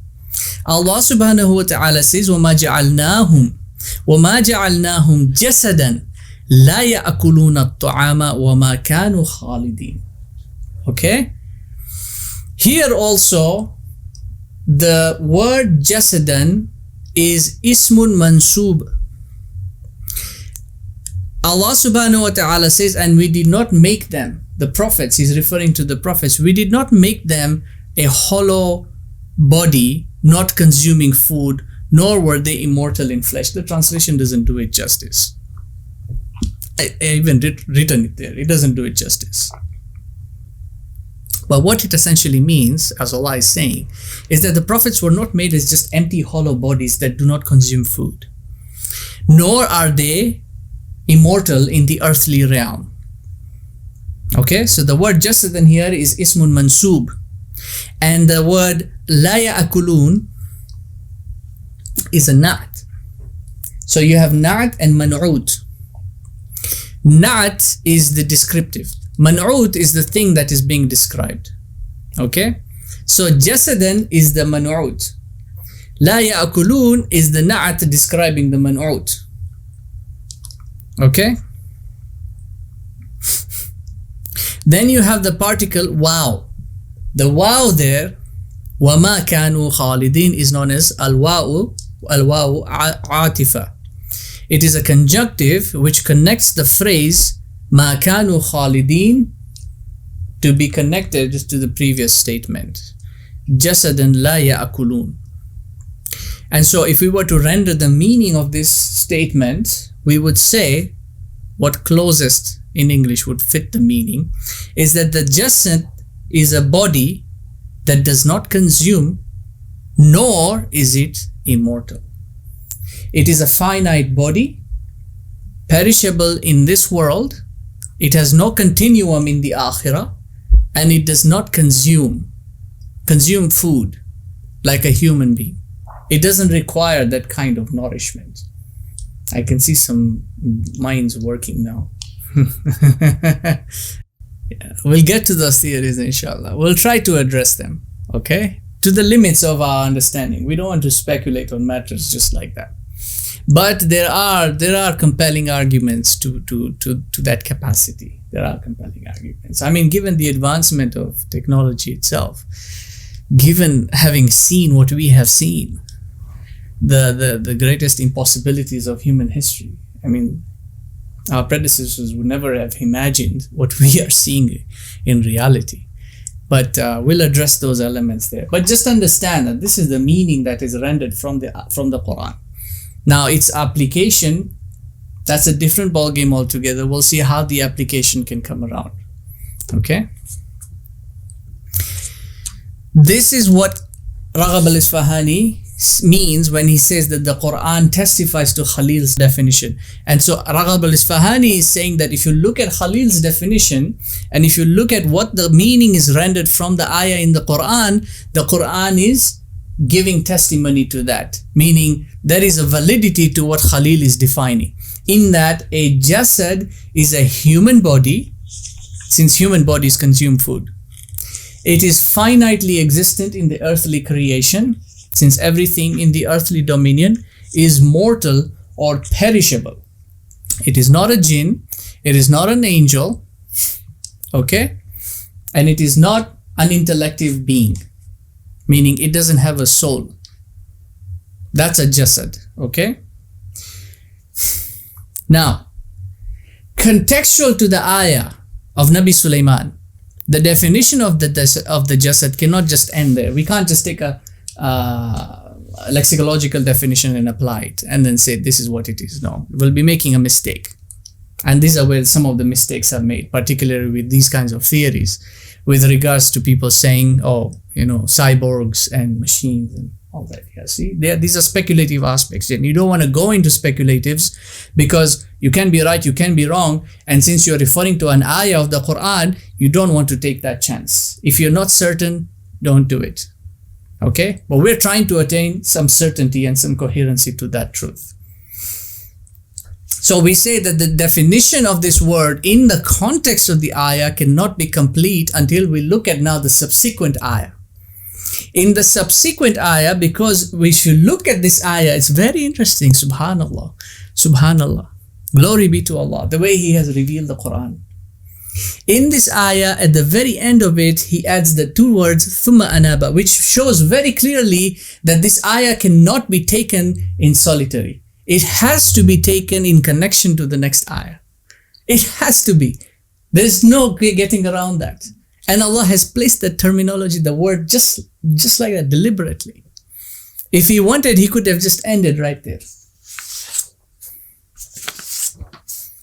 Allah subhanahu wa ta'ala says, وَمَا جَعَلْنَاهُمْ جَسَدًا لَا يَأْكُلُونَ الطَّعَامَ وَمَا كَانُوا خَالِدِينَ. Okay? Here also, the word jasadan is ismun mansub. Allah subhanahu wa ta'ala says, and we did not make them, the prophets, he's referring to the prophets, we did not make them a hollow body, not consuming food, nor were they immortal in flesh. The translation doesn't do it justice. I even written it there. It doesn't do it justice. But what it essentially means, as Allah is saying, is that the prophets were not made as just empty, hollow bodies that do not consume food. Nor are they immortal in the earthly realm. Okay, so the word jasadan here is ismun mansub. And the word la ya'kulun is a na'at. So you have na'at and man'ut. Na'at is the descriptive. Man'ut is the thing that is being described. Okay? So jasadan is the man'ut. La ya'kulun is the na'at describing the man'ut. Okay? Then you have the particle wow. The wow there, وَمَا كَانُوا خَالِدِينَ, is known as al-wa'u atifa. It is a conjunctive which connects the phrase مَا كَانُوا خَالِدِينَ to be connected to the previous statement. جَسَدًا لَا يَأْكُلُونَ. And so if we were to render the meaning of this statement, we would say, what closest in English would fit the meaning, is that the jasad is a body that does not consume, nor is it immortal. It is a finite body, perishable in this world, it has no continuum in the akhirah, and it does not consume food like a human being. It doesn't require that kind of nourishment. I can see some minds working now. Yeah, we'll get to those theories inshallah. We'll try to address them, okay? To the limits of our understanding. We don't want to speculate on matters just like that. But there are compelling arguments to that capacity. There are compelling arguments. I mean, given the advancement of technology itself, given having seen what we have seen, the greatest impossibilities of human history. I mean, our predecessors would never have imagined what we are seeing in reality. But we'll address those elements there. But just understand that this is the meaning that is rendered from the Quran. Now, its application, that's a different ballgame altogether. We'll see how the application can come around. Okay? This is what Raghab al-Isfahani means when he says that the Quran testifies to Khalil's definition. And so Raghab al-Isfahani is saying that if you look at Khalil's definition and if you look at what the meaning is rendered from the ayah in the Quran is giving testimony to that, meaning there is a validity to what Khalil is defining, in that a jasad is a human body, since human bodies consume food. It is finitely existent in the earthly creation, since everything in the earthly dominion is mortal or perishable. It is not a jinn, it is not an angel, okay? And it is not an intellective being, meaning it doesn't have a soul. That's a jasad, okay? Now, contextual to the ayah of Nabi Sulayman, the definition of the jasad cannot just end there. We can't just take a lexicological definition and apply it and then say this is what it is. No, we'll be making a mistake. And these are where some of the mistakes are made, particularly with these kinds of theories, with regards to people saying, oh, you know, cyborgs and machines and all that. Yeah, see, these are speculative aspects, and you don't want to go into speculatives because you can be right, you can be wrong, and since you're referring to an ayah of the Quran, you don't want to take that chance. If you're not certain, don't do it. Okay? But we're trying to attain some certainty and some coherency to that truth. So we say that the definition of this word in the context of the ayah cannot be complete until we look at now the subsequent ayah. In the subsequent ayah, because we should look at this ayah, it's very interesting. Subhanallah. Subhanallah. Glory be to Allah, the way He has revealed the Quran. In this ayah, at the very end of it, He adds the two words thumma anaba, which shows very clearly that this ayah cannot be taken in solitary. It has to be taken in connection to the next ayah. It has to be. There's no getting around that. And Allah has placed the terminology, the word, just like that, deliberately. If He wanted, He could have just ended right there.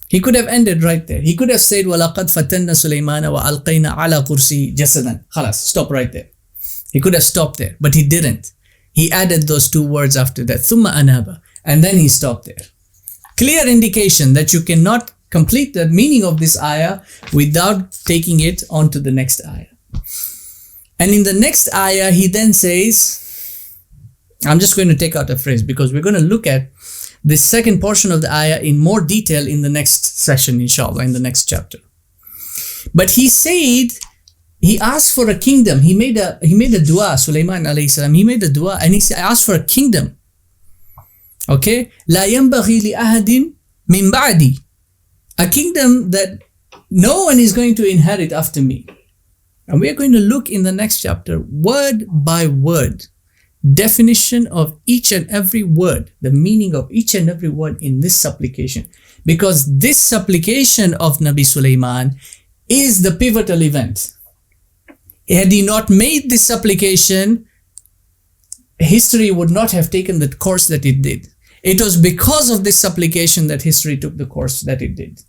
He could have ended right there. He could have said, وَلَقَدْ فَتَنَّ سُلَيْمَانَ وَأَلْقَيْنَا عَلَى كُرْسِي جَسَدًا. Khalas, stop right there. He could have stopped there, but He didn't. He added those two words after that, ثُمَّ أَنَابَ, and then He stopped there. Clear indication that you cannot complete the meaning of this ayah without taking it on to the next ayah. And in the next ayah, He then says, I'm just going to take out a phrase because we're going to look at the second portion of the ayah in more detail in the next session, inshallah, in the next chapter. But He said, He asked for a kingdom. He made a dua, Sulayman alayhi salam. He made a dua and He asked for a kingdom. Okay? لا ينبغي لأحد من بعدي. A kingdom that no one is going to inherit after me. And we are going to look in the next chapter, word by word, definition of each and every word, the meaning of each and every word in this supplication. Because this supplication of Nabi Sulayman is the pivotal event. Had he not made this supplication, history would not have taken the course that it did. It was because of this supplication that history took the course that it did.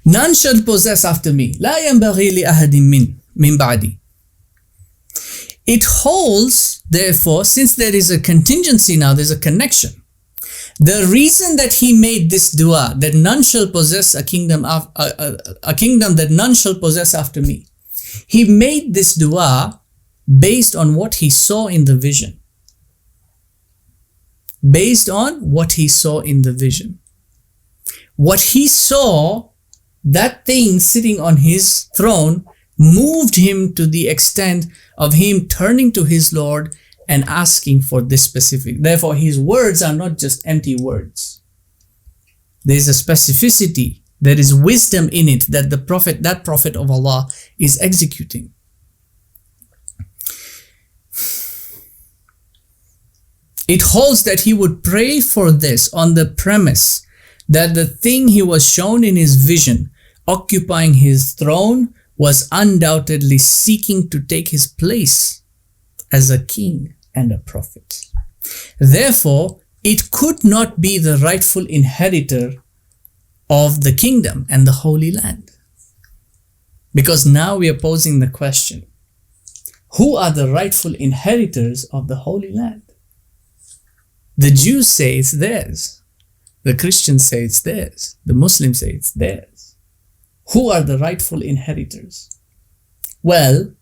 None shall possess after me. لا ينبغي لأحد من بعدي. It holds, therefore, since there is a contingency now, there's a connection. The reason that he made this dua, that none shall possess a kingdom that none shall possess after me. He made this dua based on what he saw in the vision. Based on what he saw in the vision. What he saw, that thing sitting on his throne, moved him to the extent of him turning to his Lord and asking for this specific. Therefore, his words are not just empty words. There is a specificity. There is wisdom in it that that prophet of Allah is executing. It holds that he would pray for this on the premise that the thing he was shown in his vision, occupying his throne, was undoubtedly seeking to take his place as a king and a prophet. Therefore, it could not be the rightful inheritor of the kingdom and the Holy Land. Because now we are posing the question, who are the rightful inheritors of the Holy Land? The Jews say it's theirs. The Christians say it's theirs. The Muslims say it's theirs. Who are the rightful inheritors? Well,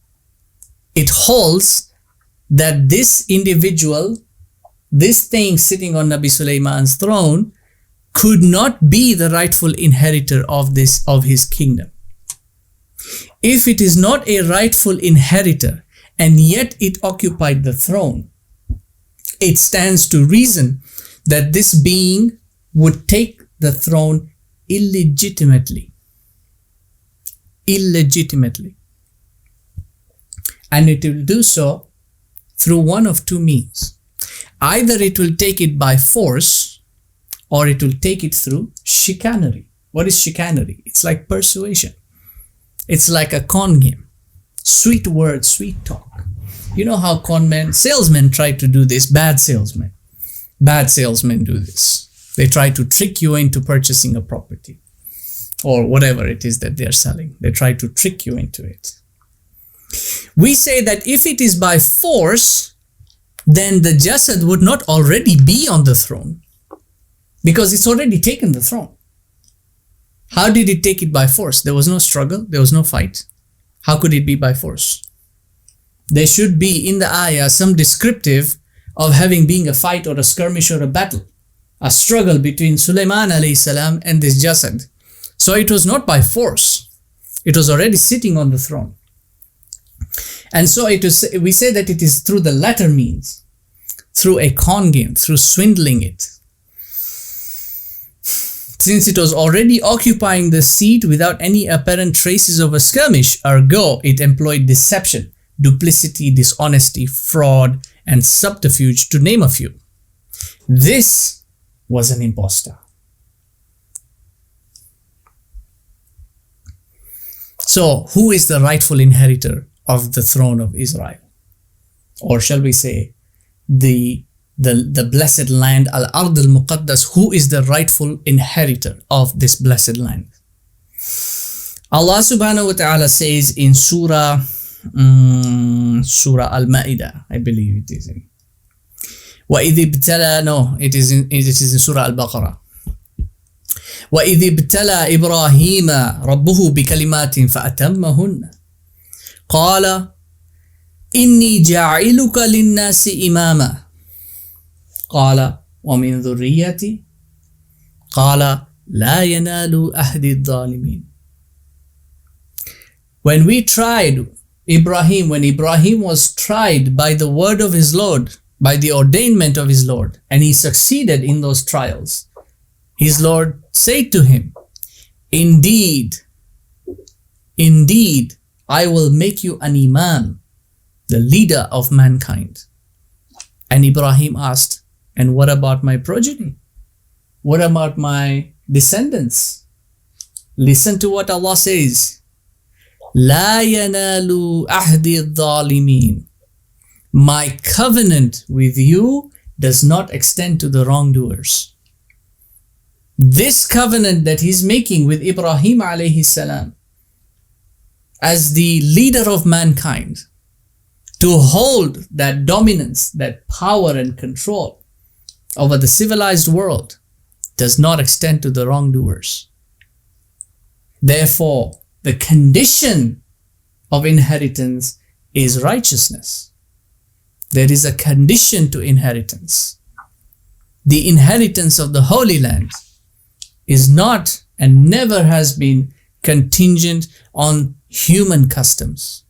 it holds that this individual, this thing sitting on Nabi Sulayman's throne, could not be the rightful inheritor of his kingdom. If it is not a rightful inheritor and yet it occupied the throne, it stands to reason that this being would take the throne illegitimately. And it will do so through one of two means. Either it will take it by force, or it will take it through chicanery. What is chicanery? It's like persuasion. It's like a con game. Sweet words, sweet talk. You know how salesmen try to do this, bad salesmen do this. They try to trick you into purchasing a property or whatever it is that they are selling. They try to trick you into it. We say that if it is by force, then the Jasad would not already be on the throne because it's already taken the throne. How did it take it by force? There was no struggle. There was no fight. How could it be by force? There should be in the ayah some descriptive of having been a fight or a skirmish or a battle, a struggle between Sulayman alayhi salam and this Jasad. So it was not by force. It was already sitting on the throne. And so we say that it is through the latter means, through a con game, through swindling it. Since it was already occupying the seat without any apparent traces of a skirmish, ergo it employed deception, duplicity, dishonesty, fraud, and subterfuge, to name a few. This was an impostor. So, who is the rightful inheritor of the throne of Israel? Or shall we say, the blessed land, Al-Ard al-Muqaddas, who is the rightful inheritor of this blessed land? Allah subhanahu wa ta'ala says in Surah Al-Ma'idah, I believe it is in. It is in Surah Al-Baqarah. وَإِذِ ابْتَلَى إِبْرَاهِيمَ رَبُّهُ بِكَلِمَاتٍ فَأَتَمَّهُنَّ قَالَ إِنِّي جَاعِلُكَ لِلنَّاسِ إِمَامًا قَالَ وَمِنْ ذُرِّيَّتِي قَالَ لَا يَنَالُ أَهْدِ الظَّالِمِينَ. When Ibrahim was tried by the word of his Lord, by the ordainment of his Lord, and he succeeded in those trials, his Lord said to him, Indeed, I will make you an imam, the leader of mankind. And Ibrahim asked, and what about my progeny? What about my descendants? Listen to what Allah says. لا ينال أهد الظالمين. My covenant with you does not extend to the wrongdoers. This covenant that he's making with Ibrahim alayhi salam as the leader of mankind, to hold that dominance, that power and control over the civilized world, does not extend to the wrongdoers. Therefore, the condition of inheritance is righteousness. There is a condition to inheritance. The inheritance of the Holy Land is not and never has been contingent on human customs.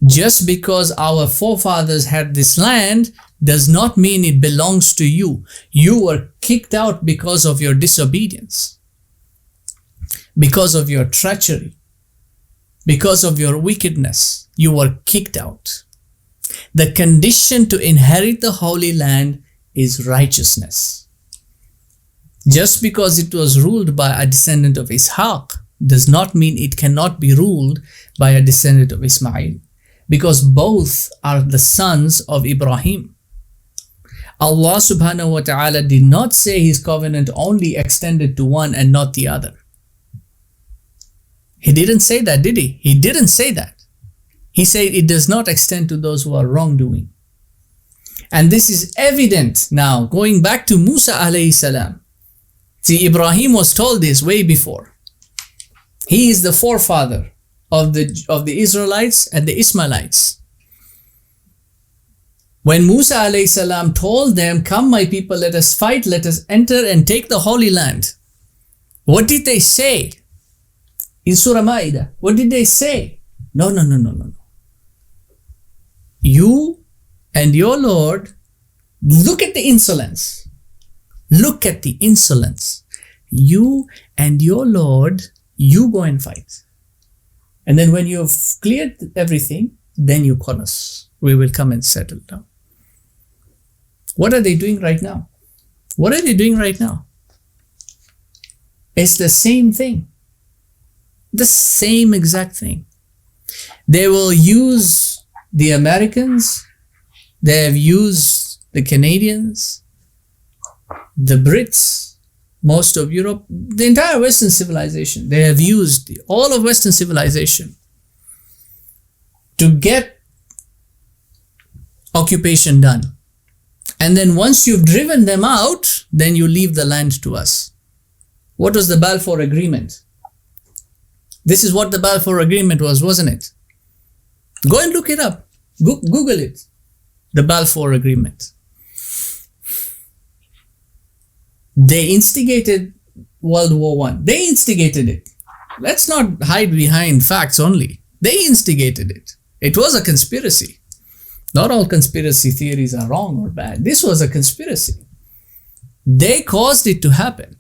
Just because our forefathers had this land does not mean it belongs to you. You were kicked out because of your disobedience, because of your treachery, because of your wickedness. You were kicked out. The condition to inherit the Holy Land is righteousness. Just because it was ruled by a descendant of Ishaq does not mean it cannot be ruled by a descendant of Ismail, because both are the sons of Ibrahim. Allah subhanahu wa ta'ala did not say his covenant only extended to one and not the other. He didn't say that, did he? He didn't say that. He said it does not extend to those who are wrongdoing. And this is evident now, going back to Musa alayhi salam. See, Ibrahim was told this way before. He is the forefather of the Israelites and the Ishmaelites. When Musa alayhi salam told them, come my people, let us fight, let us enter and take the Holy Land. What did they say? In Surah Ma'idah, what did they say? No. You and your Lord, look at the insolence. Look at the insolence. You and your Lord, you go and fight. And then when you have cleared everything, then you call us. We will come and settle down. What are they doing right now? What are they doing right now? It's the same thing. The same exact thing. They will use the Americans, they have used the Canadians, the Brits, most of Europe, the entire Western civilization. They have used all of Western civilization to get occupation done. And then once you've driven them out, then you leave the land to us. What was the Balfour Agreement? This is what the Balfour Agreement was, wasn't it? Go and look it up. Google it. The Balfour Agreement. They instigated World War I. They instigated it. Let's not hide behind facts only. They instigated it. It was a conspiracy. Not all conspiracy theories are wrong or bad. This was a conspiracy. They caused it to happen.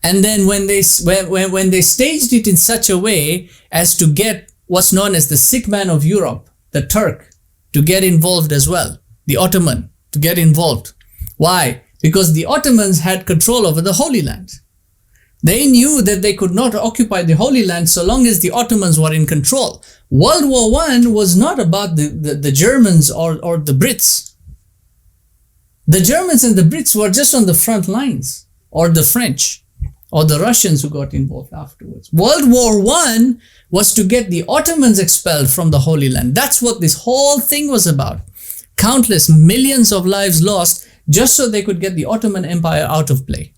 And then when they staged it in such a way as to get what's known as the sick man of Europe, the Turk, to get involved as well, the Ottoman to get involved. Why? Because the Ottomans had control over the Holy Land. They knew that they could not occupy the Holy Land so long as the Ottomans were in control. World War I was not about the Germans or the Brits. The Germans and the Brits were just on the front lines, or the French, or the Russians who got involved afterwards. World War I was to get the Ottomans expelled from the Holy Land. That's what this whole thing was about. Countless millions of lives lost just so they could get the Ottoman Empire out of play.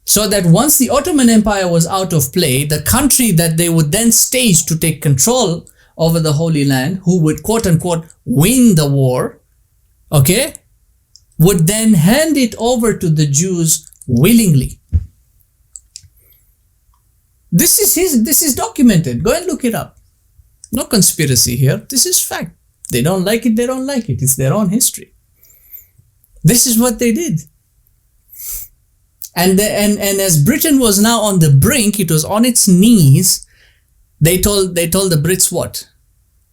So that once the Ottoman Empire was out of play, the country that they would then stage to take control over the Holy Land, who would quote unquote win the war, okay, would then hand it over to the Jews willingly. This is documented. Go and look it up. No conspiracy here. This is fact. They don't like it, they don't like it. It's their own history. This is what they did. And as Britain was now on the brink, it was on its knees, they told the Brits what?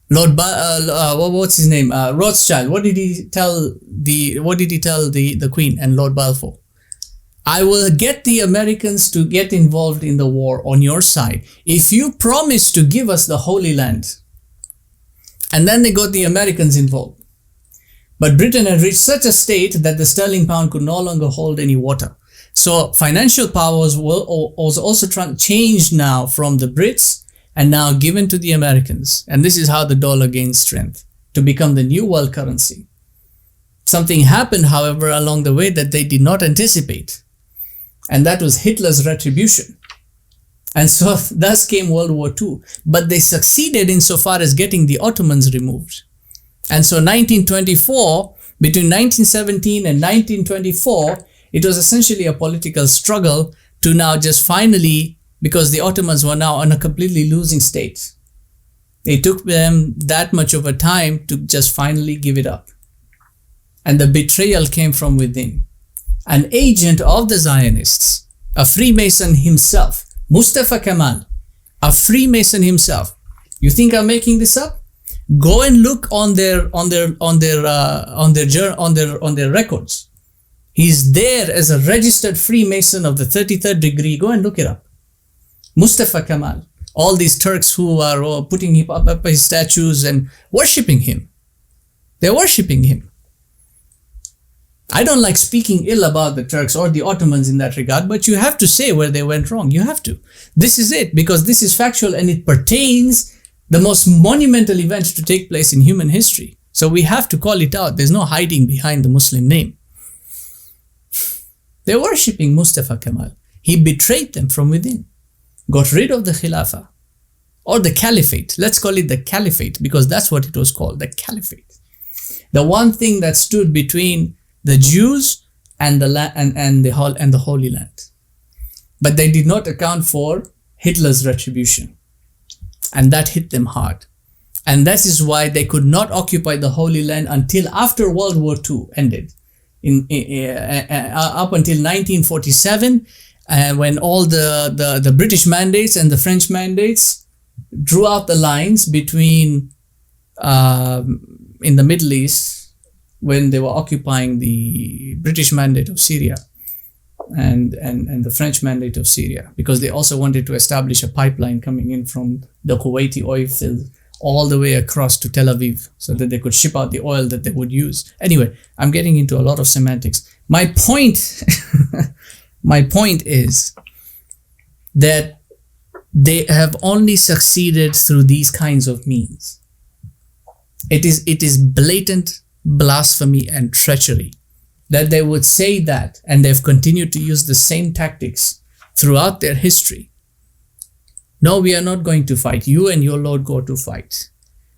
What's his name? Rothschild. What did he tell the Queen and Lord Balfour? I will get the Americans to get involved in the war on your side if you promise to give us the Holy Land. And then they got the Americans involved. But Britain had reached such a state that the sterling pound could no longer hold any water. So financial powers was also changed now from the Brits and now given to the Americans. And this is how the dollar gained strength to become the new world currency. Something happened, however, along the way that they did not anticipate. And that was Hitler's retribution. And so thus came World War II. But they succeeded insofar as getting the Ottomans removed. And so 1924, between 1917 and 1924, it was essentially a political struggle to now just finally, because the Ottomans were now on a completely losing state. It took them that much of a time to just finally give it up. And the betrayal came from within. An agent of the Zionists, a Freemason himself, Mustafa Kemal, a Freemason himself. You think I'm making this up? Go and look on their records. He's there as a registered Freemason of the 33rd degree. Go and look it up. Mustafa Kemal. All these Turks who are putting up his statues and worshipping him. They're worshipping him. I don't like speaking ill about the Turks or the Ottomans in that regard, but you have to say where they went wrong. You have to. This is it, because this is factual and it pertains the most monumental event to take place in human history. So we have to call it out. There's no hiding behind the Muslim name. They're worshipping Mustafa Kemal. He betrayed them from within, got rid of the Khilafah or the Caliphate. Let's call it the Caliphate because that's what it was called, the Caliphate. The one thing that stood between the Jews and the Holy Land. But they did not account for Hitler's retribution. And that hit them hard. And that is why they could not occupy the Holy Land until after World War II ended. Up until 1947, when all the British mandates and the French mandates drew out the lines between in the Middle East, when they were occupying the British mandate of Syria and the French mandate of Syria, because they also wanted to establish a pipeline coming in from the Kuwaiti oil field all the way across to Tel Aviv so that they could ship out the oil that they would use. Anyway, I'm getting into a lot of semantics. My point, my point is that they have only succeeded through these kinds of means. It is blatant blasphemy and treachery that they would say that, and they've continued to use the same tactics throughout their history. No, we are not going to fight. You and your Lord go to fight.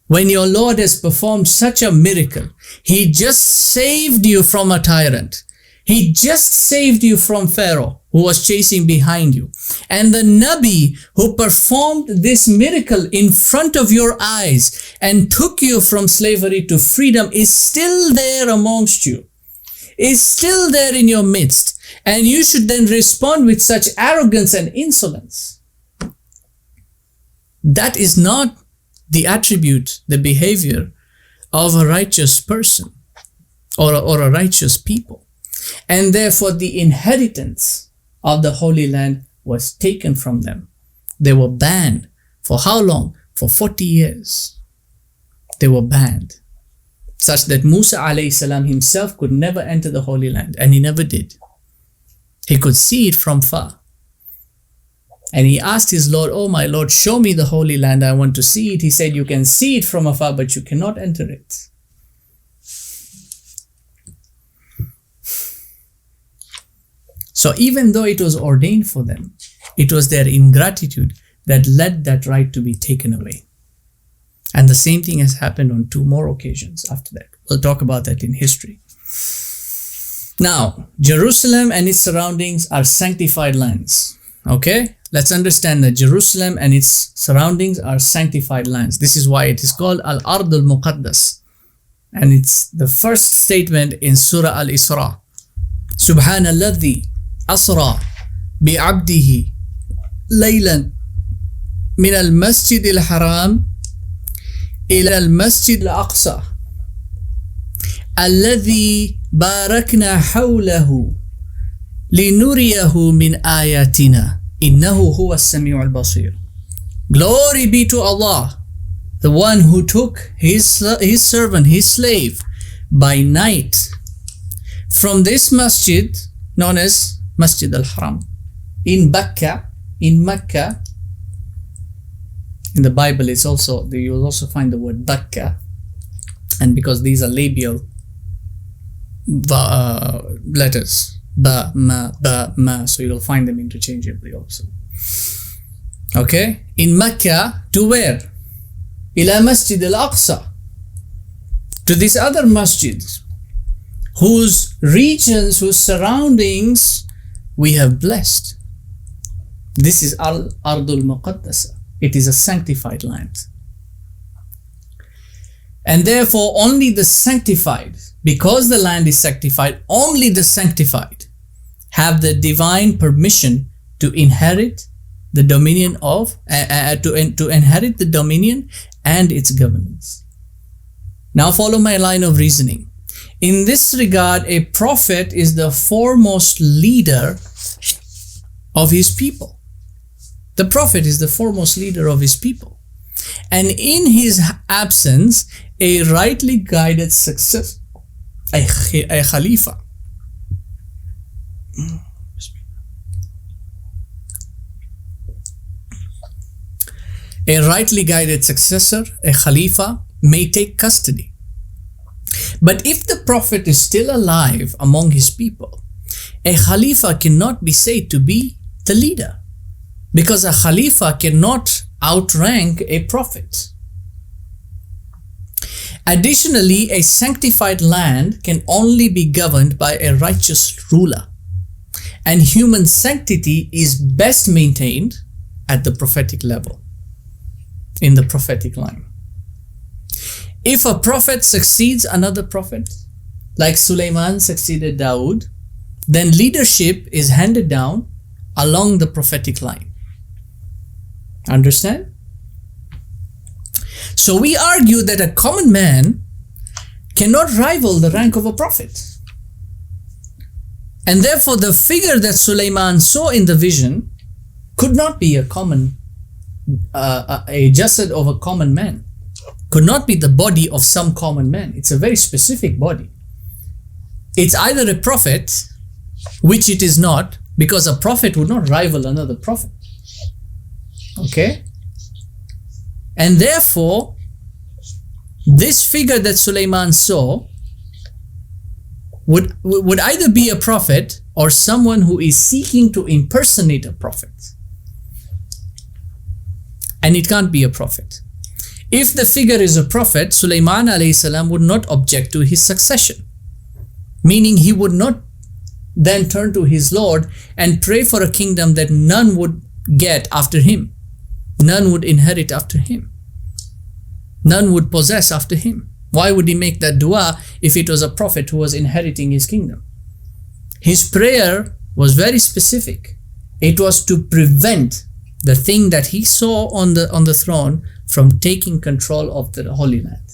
When your Lord has performed such a miracle, He just saved you from a tyrant. He just saved you from Pharaoh, who was chasing behind you. And the Nabi who performed this miracle in front of your eyes and took you from slavery to freedom is still there amongst you, is still there in your midst. And you should then respond with such arrogance and insolence. That is not the attribute, the behavior of a righteous person or a righteous people. And therefore the inheritance of the Holy Land was taken from them. They were banned. For how long? For 40 years. They were banned. Such that Musa alayhi salam himself could never enter the Holy Land, and he never did. He could see it from far. And he asked his Lord, "Oh my Lord, show me the Holy Land, I want to see it." He said, "You can see it from afar, but you cannot enter it." So even though it was ordained for them, it was their ingratitude that led that right to be taken away. And the same thing has happened on 2 more occasions after that. We'll talk about that in history. Now, Jerusalem and its surroundings are sanctified lands. Okay? Let's understand that Jerusalem and its surroundings are sanctified lands. This is why it is called Al-Ard al-Muqaddas. And it's the first statement in Surah Al-Isra. Subhanalladhi asra bi'abdihi laylan min al-masjid al-haram ila al-masjid al-aqsa alladhi barakna hawlahu linuriyahu min ayatina innahu huwa as-sami'ul basir. Glory be to Allah, the one who took his servant, his slave, by night from this masjid known as Masjid al-Haram in Mecca. In the Bible, it's also, you will also find the word Bakka, and because these are labial letters, ba, ma, so you'll find them interchangeably also. Okay, in Mecca, to where? Ila Masjid al-Aqsa, to these other masjids, whose regions, whose surroundings we have blessed. This is Al-Ardul Muqaddasa. It is a sanctified land. And therefore only the sanctified, because the land is sanctified, only the sanctified have the divine permission to inherit the dominion of, to inherit the dominion and its governance. Now follow my line of reasoning. In this regard, a prophet is the foremost leader of his people. The prophet is the foremost leader of his people. And in his absence, a rightly guided successor, a Khalifa, A rightly guided successor, a Khalifa, may take custody. But if the Prophet is still alive among his people, a Khalifa cannot be said to be the leader, because a Khalifa cannot outrank a Prophet. Additionally, a sanctified land can only be governed by a righteous ruler, and human sanctity is best maintained at the prophetic level, in the prophetic line. If a prophet succeeds another prophet, like Sulayman succeeded Dawood, then leadership is handed down along the prophetic line. Understand? So we argue that a common man cannot rival the rank of a prophet. And therefore the figure that Sulayman saw in the vision could not be a common, a jasad of a common man. Could not be the body of some common man. It's a very specific body. It's either a prophet, which it is not, because a prophet would not rival another prophet. Okay? And therefore, this figure that Sulayman saw would either be a prophet or someone who is seeking to impersonate a prophet. And it can't be a prophet. If the figure is a prophet, Sulayman alayhi salam would not object to his succession, meaning he would not then turn to his Lord and pray for a kingdom that none would get after him. None would inherit after him. None would possess after him. Why would he make that dua if it was a prophet who was inheriting his kingdom? His prayer was very specific. It was to prevent the thing that he saw on the throne from taking control of the Holy Land.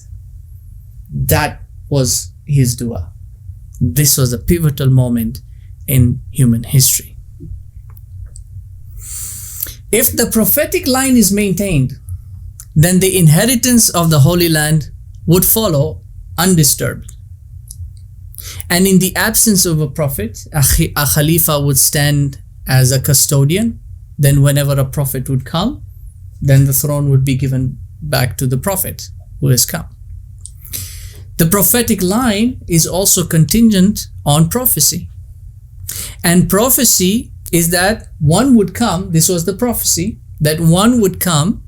That was his dua. This was a pivotal moment in human history. If the prophetic line is maintained, then the inheritance of the Holy Land would follow undisturbed. And in the absence of a prophet, a Khalifa would stand as a custodian. Then whenever a prophet would come, then the throne would be given back to the prophet who has come. The prophetic line is also contingent on prophecy. And prophecy is that one would come, this was the prophecy, that one would come,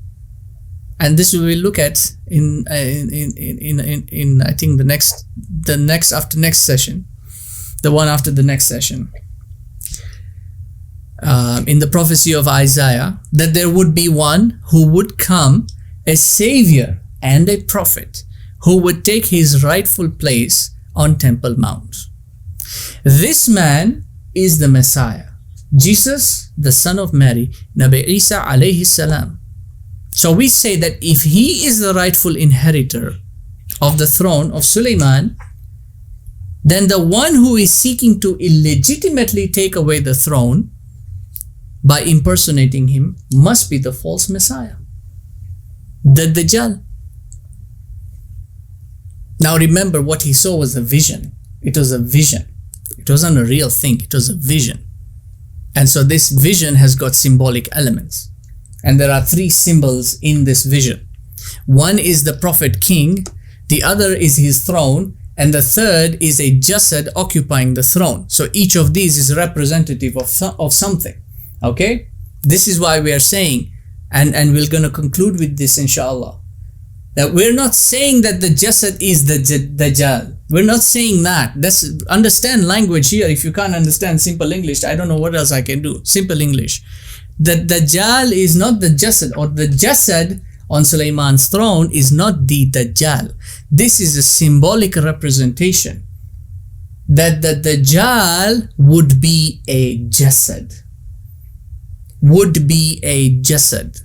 and this we will look at in I think the next after next session, the one after the next session. In the prophecy of Isaiah, that there would be one who would come, a savior and a prophet, who would take his rightful place on Temple Mount. This man is the Messiah, Jesus, the son of Mary, Nabi Isa alayhi salam. So we say that if he is the rightful inheritor of the throne of Sulayman, then the one who is seeking to illegitimately take away the throne by impersonating him must be the false Messiah, the Dajjal. Now remember, what he saw was a vision. It was a vision. It wasn't a real thing. It was a vision. And so this vision has got symbolic elements. And there are three symbols in this vision. One is the prophet king, the other is his throne, and the third is a jasad occupying the throne. So each of these is representative of something. Okay? This is why we are saying, and we're going to conclude with this inshallah, that we're not saying that the jasad is the Dajjal. We're not saying that. Understand language here. If you can't understand simple English, I don't know what else I can do. Simple English. The Dajjal is not the jasad, or the jasad on Sulayman's throne is not the Dajjal. This is a symbolic representation that the Dajjal would be a jasad. Would be a jasad.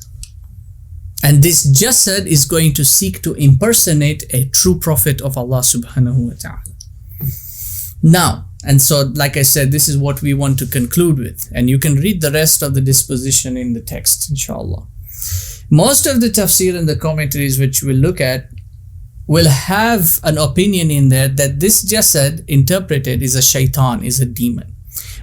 And this jasad is going to seek to impersonate a true prophet of Allah subhanahu wa ta'ala. Now, and so like I said, this is what we want to conclude with. And you can read the rest of the disposition in the text, inshallah. Most of the tafsir and the commentaries which we'll look at will have an opinion in there that this jasad interpreted is a shaitan, is a demon.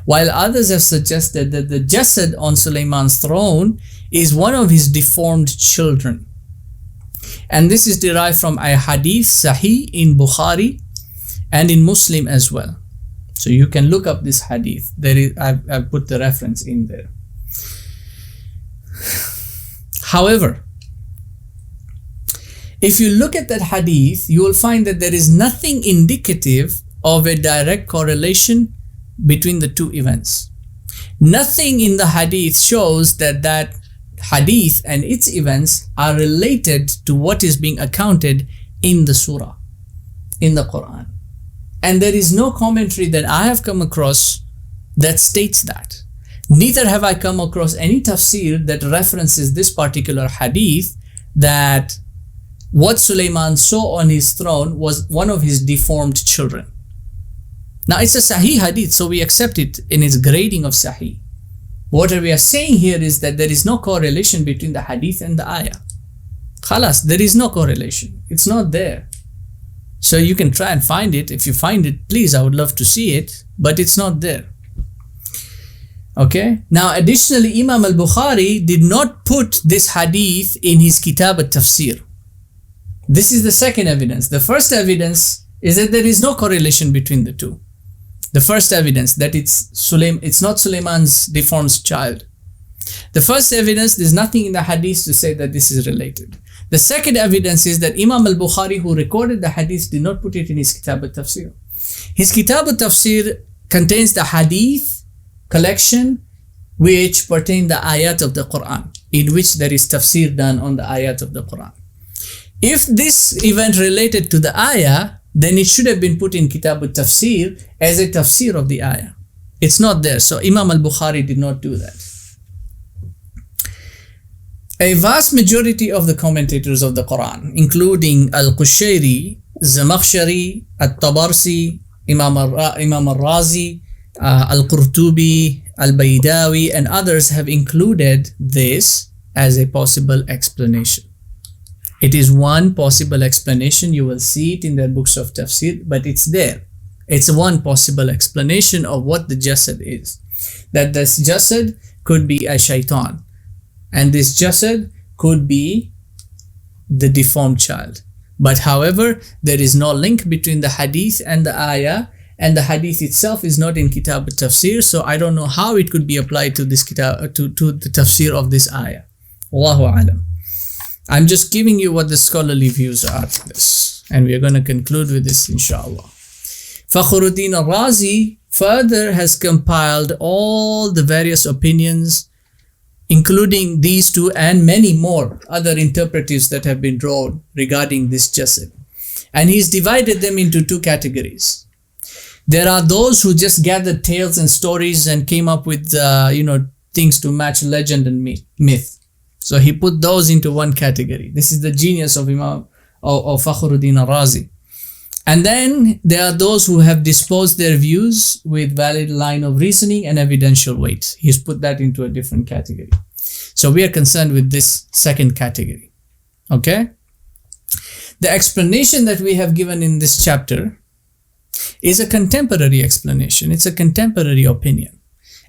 While others have suggested that the jasad on Sulayman's throne is one of his deformed children. And this is derived from a hadith sahih in Bukhari and in Muslim as well. So you can look up this hadith. I've put the reference in there. However, if you look at that hadith, you will find that there is nothing indicative of a direct correlation between the two events. Nothing in the hadith shows that that hadith and its events are related to what is being accounted in the surah, in the Quran. And there is no commentary that I have come across that states that. Neither have I come across any tafsir that references this particular hadith, that what Sulayman saw on his throne was one of his deformed children. Now it's a sahih hadith, so we accept it in its grading of sahih. What we are saying here is that there is no correlation between the hadith and the ayah. Khalas, there is no correlation. It's not there. So you can try and find it. If you find it, please, I would love to see it, but it's not there. Okay. Now, additionally, Imam al-Bukhari did not put this hadith in his Kitab al-Tafsir. This is the second evidence. The first evidence is that there is no correlation between the two. The first evidence that it's not Sulayman's deformed child. The first evidence, there's nothing in the hadith to say that this is related. The second evidence is that Imam al-Bukhari, who recorded the hadith, did not put it in his Kitab al-Tafsir. His Kitab al-Tafsir contains the hadith collection which pertain the ayat of the Quran, in which there is tafsir done on the ayat of the Quran. If this event related to the ayah, then it should have been put in Kitab al-Tafsir as a tafsir of the ayah. It's not there, so Imam al-Bukhari did not do that. A vast majority of the commentators of the Quran, including Al-Qushayri, Zamakhshari, At-Tabarsi, Imam al-Razi, Al-Qurtubi, Al-Baydawi, and others have included this as a possible explanation. It is one possible explanation. You will see it in their books of tafsir, but it's there. It's one possible explanation of what the jasad is. That this jasad could be a shaitan, and this jasad could be the deformed child. But however, there is no link between the hadith and the ayah, and the hadith itself is not in Kitab al-Tafsir, so I don't know how it could be applied to this kitab, to the tafsir of this ayah. Allahu alam. I'm just giving you what the scholarly views are to this, and we are going to conclude with this inshallah. Fakhruddin al-Razi further has compiled all the various opinions, including these two and many more other interpretives that have been drawn regarding this jasad. And he's divided them into two categories. There are those who just gathered tales and stories and came up with things to match legend and myth. So he put those into one category. This is the genius of Imam of Fakhruddin al-Razi. And then there are those who have disposed their views with valid line of reasoning and evidential weight. He's put that into a different category. So we are concerned with this second category. Okay? The explanation that we have given in this chapter is a contemporary explanation. It's a contemporary opinion.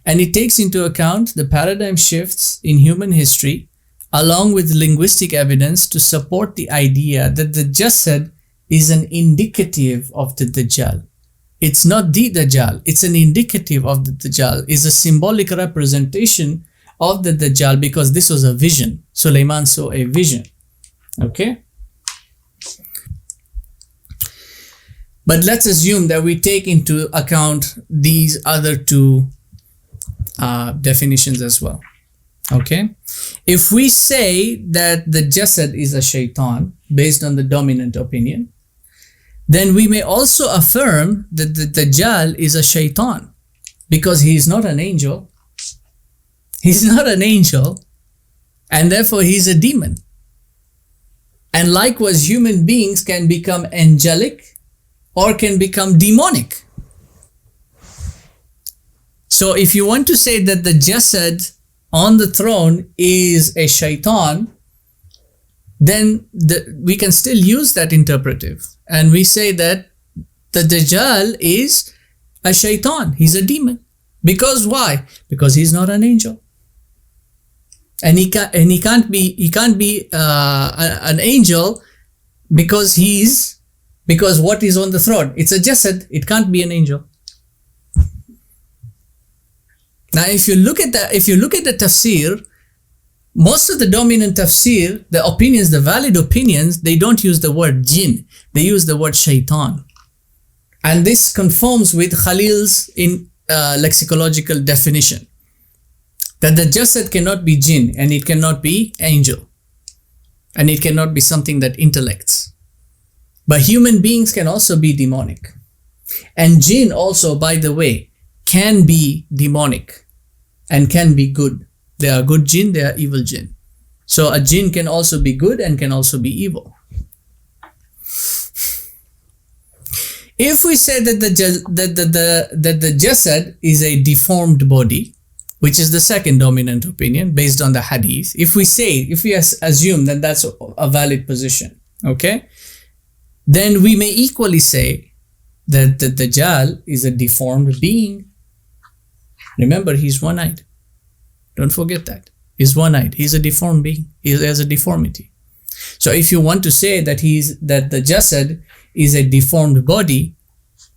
And it takes into account the paradigm shifts in human history along with linguistic evidence to support the idea that the jasad is an indicative of the Dajjal. It's not the Dajjal, it's an indicative of the Dajjal. It's a symbolic representation of the Dajjal because this was a vision. Sulayman saw a vision. Okay? But let's assume that we take into account these other two definitions as well. Okay? If we say that the jasad is a shaitan based on the dominant opinion, then we may also affirm that the Dajjal is a shaitan because he is not an angel. He's not an angel, and therefore he's a demon. And likewise, human beings can become angelic or can become demonic. So if you want to say that the jasad on the throne is a shaitan, then we can still use that interpretive. And we say that the Dajjal is a shaitan. He's a demon. Because why? Because he's not an angel. and he can't be an angel because what is on the throne, it's a jasad. It can't be an angel. Now, if you look at the tafsir, most of the dominant tafsir, the opinions, the valid opinions, they don't use the word jinn. They use the word shaitan. And this conforms with Khalil's lexicological definition, that the jasad cannot be jinn, and it cannot be angel, and it cannot be something that intellects. But human beings can also be demonic. And jinn also, by the way, can be demonic and can be good. There are good jinn, there are evil jinn. So a jinn can also be good and can also be evil. If we say that the jasad is a deformed body, which is the second dominant opinion based on the hadith, if we assume that that's a valid position, okay, then we may equally say that the Dajjal is a deformed being. Remember, he's one-eyed. Don't forget that. He's one-eyed. He's a deformed being. He has a deformity. So if you want to say that the jasad is a deformed body,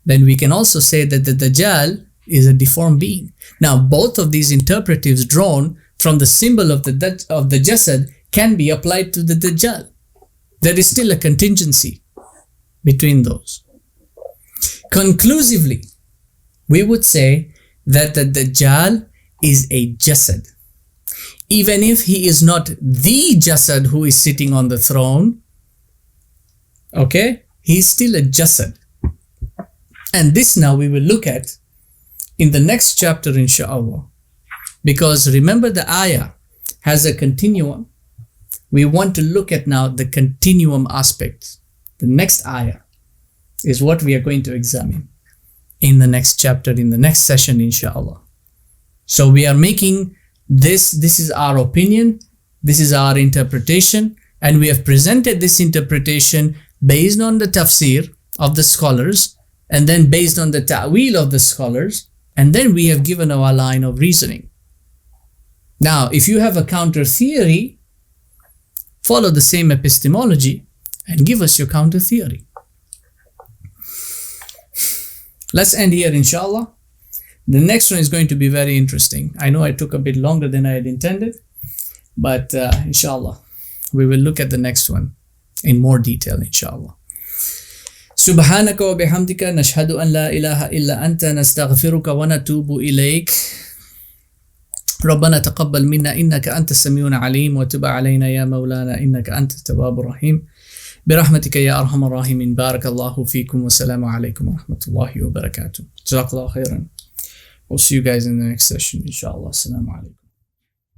then we can also say that the Dajjal is a deformed being. Now, both of these interpretives drawn from the symbol of the jasad can be applied to the Dajjal. There is still a contingency between those. Conclusively, we would say that the Dajjal is a jasad. Even if he is not the jasad who is sitting on the throne, okay, he's still a jasad. And this now we will look at in the next chapter, inshaAllah. Because remember, the ayah has a continuum. We want to look at now the continuum aspect. The next ayah is what we are going to examine in the next chapter, in the next session, inshaAllah. So we are making this is our opinion, this is our interpretation, and we have presented this interpretation based on the tafsir of the scholars, and then based on the ta'wil of the scholars, and then we have given our line of reasoning. Now, if you have a counter theory, follow the same epistemology and give us your counter theory. Let's end here, inshallah. The next one is going to be very interesting. I know I took a bit longer than I had intended, but inshallah, we will look at the next one in more detail, inshallah. سبحانك وبحمدك نشهد أن لا إله إلا أنت نستغفرك ونتوب إليك ربنا تقبل منا إنك أنت السميع العليم وتب علينا يا مولانا إنك أنت التواب الرحيم برحمتك يا أرحم الراحمين بارك الله فيكم والسلام عليكم ورحمة الله وبركاته جزاك الله خيرا. We'll see you guys in the next session, inshallah. Assalamu alaikum.